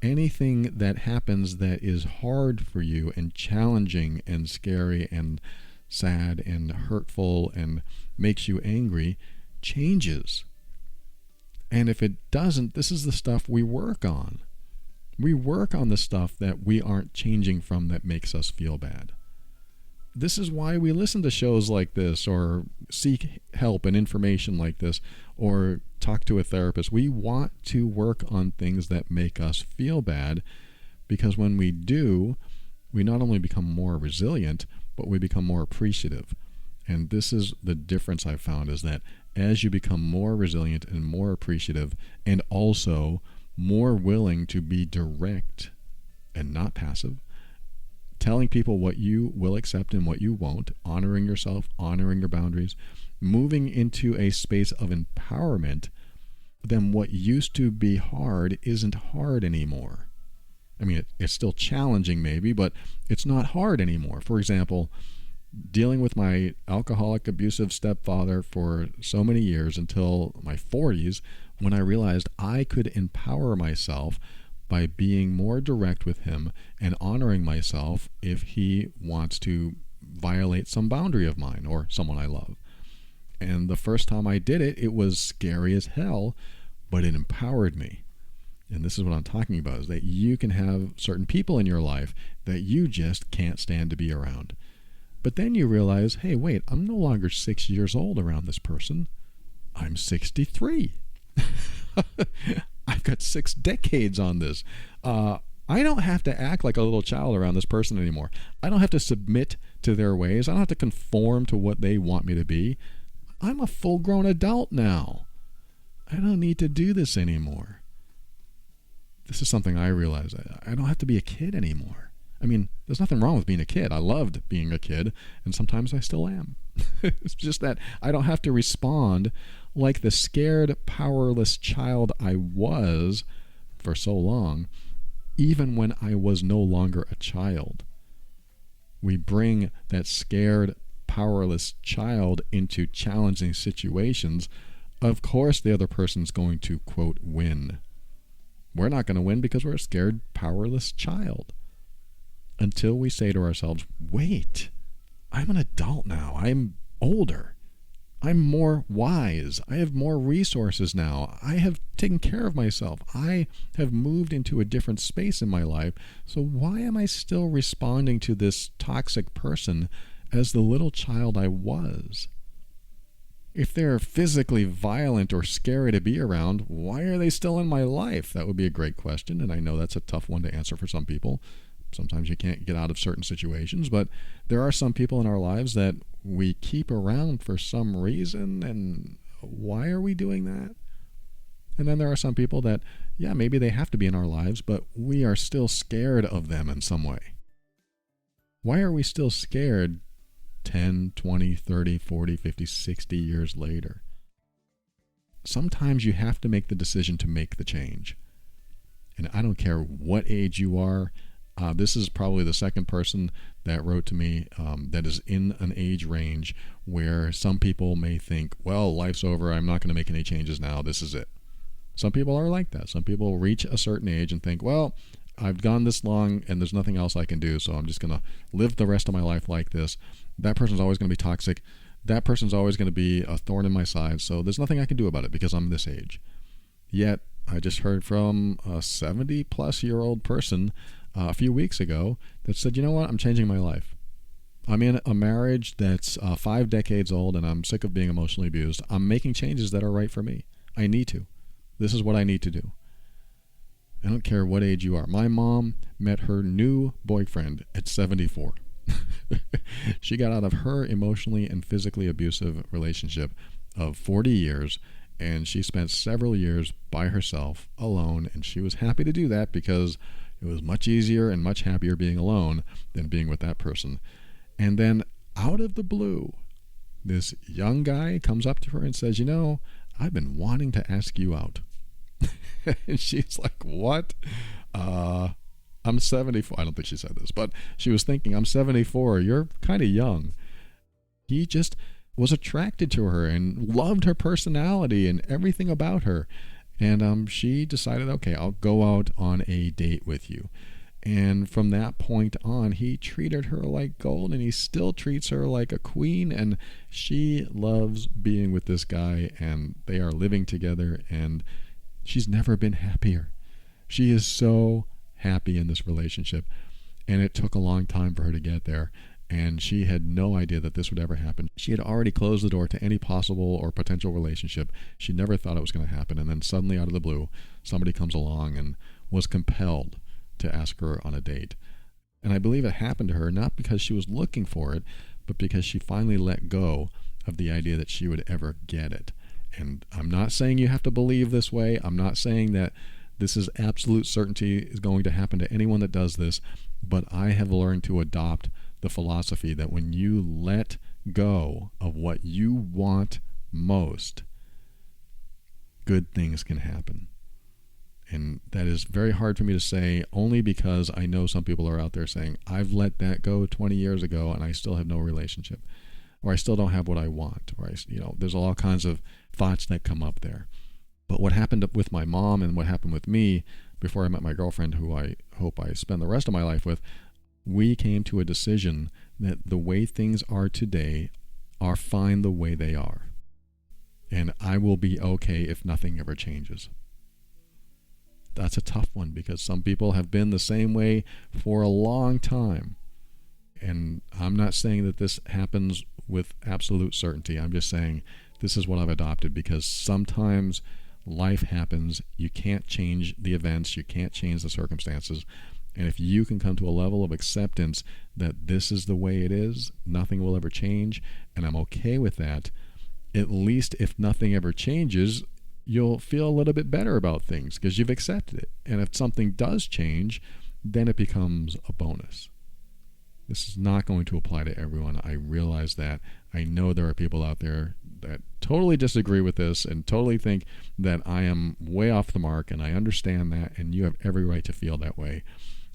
Anything that happens that is hard for you and challenging and scary and sad and hurtful and makes you angry changes. And if it doesn't, this is the stuff we work on. We work on the stuff that we aren't changing from that makes us feel bad. This is why we listen to shows like this, or seek help and information like this, or talk to a therapist. We want to work on things that make us feel bad, because when we do, we not only become more resilient, but we become more appreciative. And this is the difference I've found, is that as you become more resilient and more appreciative, and also more willing to be direct and not passive, telling people what you will accept and what you won't, honoring yourself, honoring your boundaries, moving into a space of empowerment, then what used to be hard isn't hard anymore. I mean, it's still challenging maybe, but it's not hard anymore. For example, dealing with my alcoholic, abusive stepfather for so many years until my 40s, when I realized I could empower myself by being more direct with him and honoring myself if he wants to violate some boundary of mine or someone I love. And the first time I did it, it was scary as hell, but it empowered me. And this is what I'm talking about, is that you can have certain people in your life that you just can't stand to be around. But then you realize, hey, wait, I'm no longer 6 years old around this person. I'm 63. I've got 6 decades on this. I don't have to act like a little child around this person anymore. I don't have to submit to their ways. I don't have to conform to what they want me to be. I'm a full-grown adult now. I don't need to do this anymore. This is something I realize. I don't have to be a kid anymore. I mean, there's nothing wrong with being a kid. I loved being a kid, and sometimes I still am. It's just that I don't have to respond like the scared, powerless child I was for so long, even when I was no longer a child. We bring that scared, powerless child into challenging situations. Of course, the other person's going to, quote, win. We're not going to win because we're a scared, powerless child. Until we say to ourselves, wait, I'm an adult now. I'm older. I'm more wise. I have more resources now. I have taken care of myself. I have moved into a different space in my life. So why am I still responding to this toxic person as the little child I was? If they're physically violent or scary to be around, why are they still in my life? That would be a great question, and I know that's a tough one to answer for some people. Sometimes you can't get out of certain situations, but there are some people in our lives that we keep around for some reason, and why are we doing that? And then there are some people that, yeah, maybe they have to be in our lives, but we are still scared of them in some way. Why are we still scared 10, 20, 30, 40, 50, 60 years later? Sometimes you have to make the decision to make the change. And I don't care what age you are. This is probably the second person that wrote to me that is in an age range where some people may think, well, life's over. I'm not going to make any changes now. This is it. Some people are like that. Some people reach a certain age and think, well, I've gone this long and there's nothing else I can do, so I'm just going to live the rest of my life like this. That person's always going to be toxic. That person's always going to be a thorn in my side, so there's nothing I can do about it because I'm this age. Yet, I just heard from a 70-plus-year-old person a few weeks ago that said, you know what, I'm changing my life. I'm in a marriage that's 5 decades old and I'm sick of being emotionally abused. I'm making changes that are right for me. I need to. This is what I need to do. I don't care what age you are. My mom met her new boyfriend at 74. She got out of her emotionally and physically abusive relationship of 40 years, and she spent several years by herself, alone, and she was happy to do that because it was much easier and much happier being alone than being with that person. And then out of the blue, this young guy comes up to her and says, you know, I've been wanting to ask you out. And she's like, what? I'm 74. I don't think she said this, but she was thinking, I'm 74. You're kind of young. He just was attracted to her and loved her personality and everything about her. And she decided, okay, I'll go out on a date with you. And from that point on, he treated her like gold, and he still treats her like a queen. And she loves being with this guy, and they are living together, and she's never been happier. She is so happy in this relationship, and it took a long time for her to get there, and she had no idea that this would ever happen. She had already closed the door to any possible or potential relationship. She never thought it was going to happen, and then suddenly out of the blue, somebody comes along and was compelled to ask her on a date. And I believe it happened to her not because she was looking for it, but because she finally let go of the idea that she would ever get it. And I'm not saying you have to believe this way. I'm not saying that this is absolute certainty is going to happen to anyone that does this, but I have learned to adopt the philosophy that when you let go of what you want most, good things can happen. And that is very hard for me to say, only because I know some people are out there saying, I've let that go 20 years ago and I still have no relationship, or I still don't have what I want, or there's all kinds of thoughts that come up there. But what happened with my mom and what happened with me before I met my girlfriend, who I hope I spend the rest of my life with, we came to a decision that the way things are today are fine the way they are. And I will be okay if nothing ever changes. That's a tough one because some people have been the same way for a long time. And I'm not saying that this happens with absolute certainty. I'm just saying this is what I've adopted, because sometimes life happens. You can't change the events. You can't change the circumstances. And if you can come to a level of acceptance that this is the way it is, nothing will ever change, and I'm okay with that, at least if nothing ever changes, you'll feel a little bit better about things because you've accepted it. And if something does change, then it becomes a bonus. This is not going to apply to everyone. I realize that. I know there are people out there that totally disagree with this and totally think that I am way off the mark, and I understand that, and you have every right to feel that way.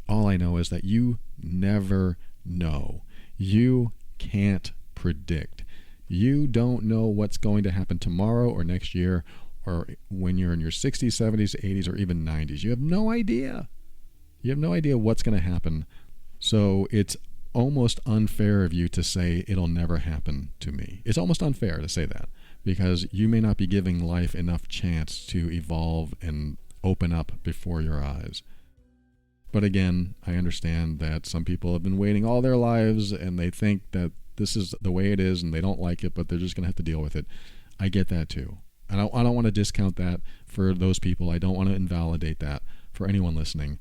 All I know is that you never know. You can't predict. You don't know what's going to happen tomorrow or next year or when you're in your 60s, 70s, 80s, or even 90s. You have no idea. You have no idea what's going to happen. So it's almost unfair of you to say it'll never happen to me. It's almost unfair to say that because you may not be giving life enough chance to evolve and open up before your eyes. But again, I understand that some people have been waiting all their lives and they think that this is the way it is and they don't like it, but they're just going to have to deal with it. I get that too. And I don't want to discount that for those people. I don't want to invalidate that for anyone listening.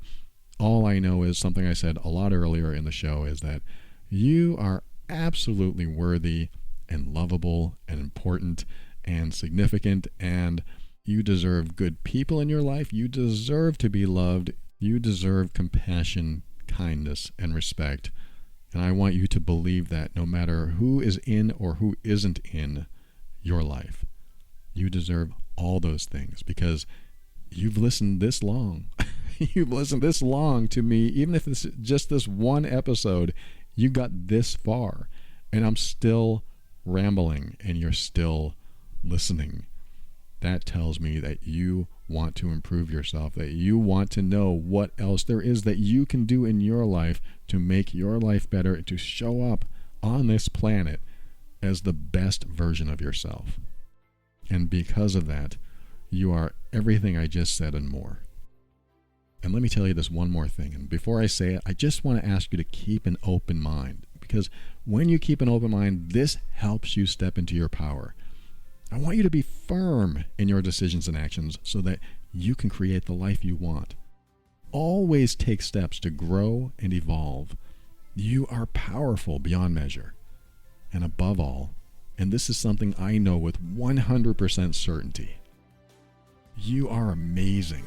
All I know is something I said a lot earlier in the show is that you are absolutely worthy and lovable and important and significant, and you deserve good people in your life. You deserve to be loved. You deserve compassion, kindness, and respect. And I want you to believe that no matter who is in or who isn't in your life, you deserve all those things because you've listened this long. You've listened this long to me. Even if it's just this one episode, you got this far. And I'm still rambling and you're still listening. That tells me that you want to improve yourself, that you want to know what else there is that you can do in your life to make your life better, to show up on this planet as the best version of yourself. And because of that, you are everything I just said and more. And let me tell you this one more thing. And before I say it, I just want to ask you to keep an open mind. Because when you keep an open mind, this helps you step into your power. I want you to be firm in your decisions and actions so that you can create the life you want. Always take steps to grow and evolve. You are powerful beyond measure. And above all, and this is something I know with 100% certainty, you are amazing.